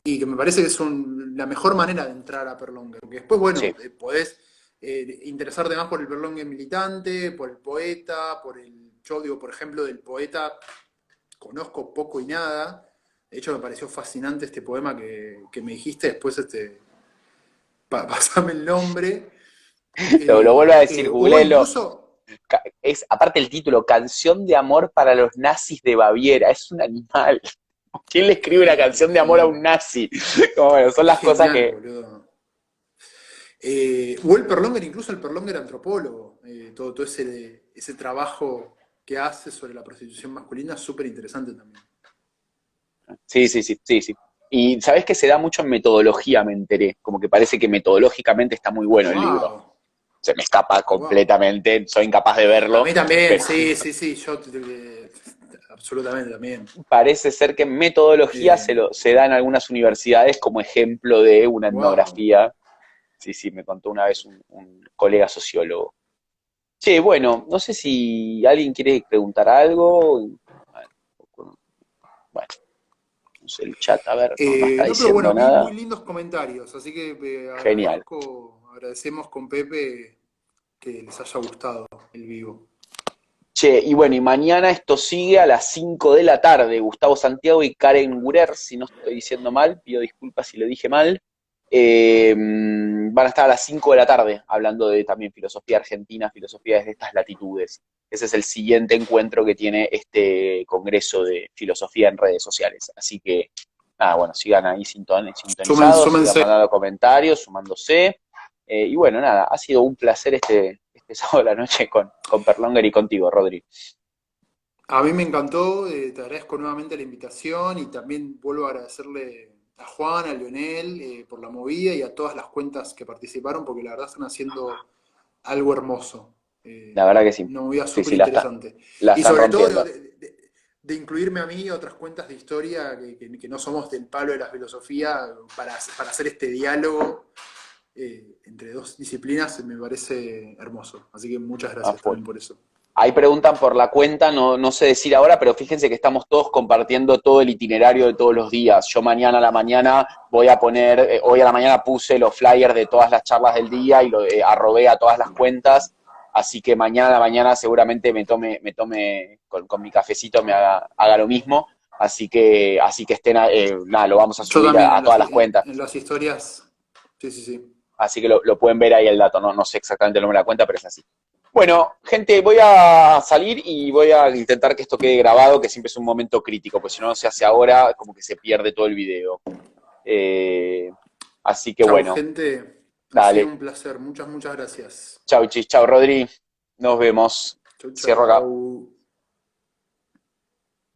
y que me parece que es la mejor manera de entrar a Perlonger. Porque después, bueno, Sí. podés interesarte más por el Perlonger militante, por el poeta, yo digo, por ejemplo, del poeta conozco poco y nada. De hecho, me pareció fascinante este poema que me dijiste. Después, pasame el nombre. Lo vuelvo a decir, O googleelo. incluso... Es, aparte el título, Canción de amor para los nazis de Baviera. Es un animal. ¿Quién le escribe una canción de amor a un nazi? Como, bueno, son Es las cosas genial, que... boludo. O el Perlonger, incluso el Perlonger antropólogo. Todo ese trabajo que hace sobre la prostitución masculina es súper interesante también. Sí, sí, sí, sí, sí. Y sabés que se da mucho en metodología, me enteré. Como que parece que metodológicamente está muy bueno el libro. ¡Wow! Se me escapa ¡Wow! completamente, soy incapaz de A verlo, mí también, pero sí, sí, sí, yo absolutamente también. parece ser que metodología se da en algunas universidades como ejemplo de una ¡Wow! etnografía. Sí, sí, me contó una vez un colega sociólogo. Che, bueno, no sé si alguien quiere preguntar algo. Bueno, Veamos el chat, a ver, no está No, pero bueno, diciendo vi muy nada. lindos comentarios, así que Genial. agradecemos con Pepe que les haya gustado el vivo. Che, y bueno, y mañana esto sigue a las 5 de la tarde. Gustavo Santiago y Karen Gurer, si no estoy diciendo mal, pido disculpas si lo dije mal. Van a estar a las 5 de la tarde hablando de también filosofía argentina, filosofía desde estas latitudes. Ese es el siguiente encuentro que tiene este congreso de filosofía en redes sociales. Así que, nada, bueno, sigan ahí sintonizados, sigan Súmense. mandando comentarios, sumándose. Y bueno, nada, ha sido un placer este sábado de la noche con Perlonger y contigo, Rodri. A mí me encantó, te agradezco nuevamente la invitación y también vuelvo a agradecerle a Juan, a Leonel, por la movida y a todas las cuentas que participaron, porque la verdad están haciendo algo hermoso. La verdad que sí. Una movida Sí, súper sí, interesante. la Y están sobre todo rompiendo. de incluirme a mí y otras cuentas de historia que no somos del palo de la filosofía para hacer este diálogo entre dos disciplinas me parece hermoso. Así que muchas A gracias full. también por eso. Ahí preguntan por la cuenta, no sé decir ahora, pero fíjense que estamos todos compartiendo todo el itinerario de todos los días. Yo mañana a la mañana voy a poner, hoy a la mañana puse los flyers de todas las charlas del día y lo arrobé a todas las cuentas, así que mañana a la mañana seguramente me tome con mi cafecito, haga lo mismo, así que estén, nada, lo vamos a Yo subir también a todas las cuentas. en las historias, sí, sí, sí. Así que lo pueden ver ahí el dato, no sé exactamente el número de la cuenta, pero es así. Bueno, gente, voy a salir y voy a intentar que esto quede grabado, que siempre es un momento crítico, pues si no se hace ahora, como que se pierde todo el video. Eh, Así que Chau, bueno, gente. Ha sido dale. un placer. Muchas, muchas gracias. Chau, chis, chau, Rodri. Nos vemos. Chau, Cierro acá. chau.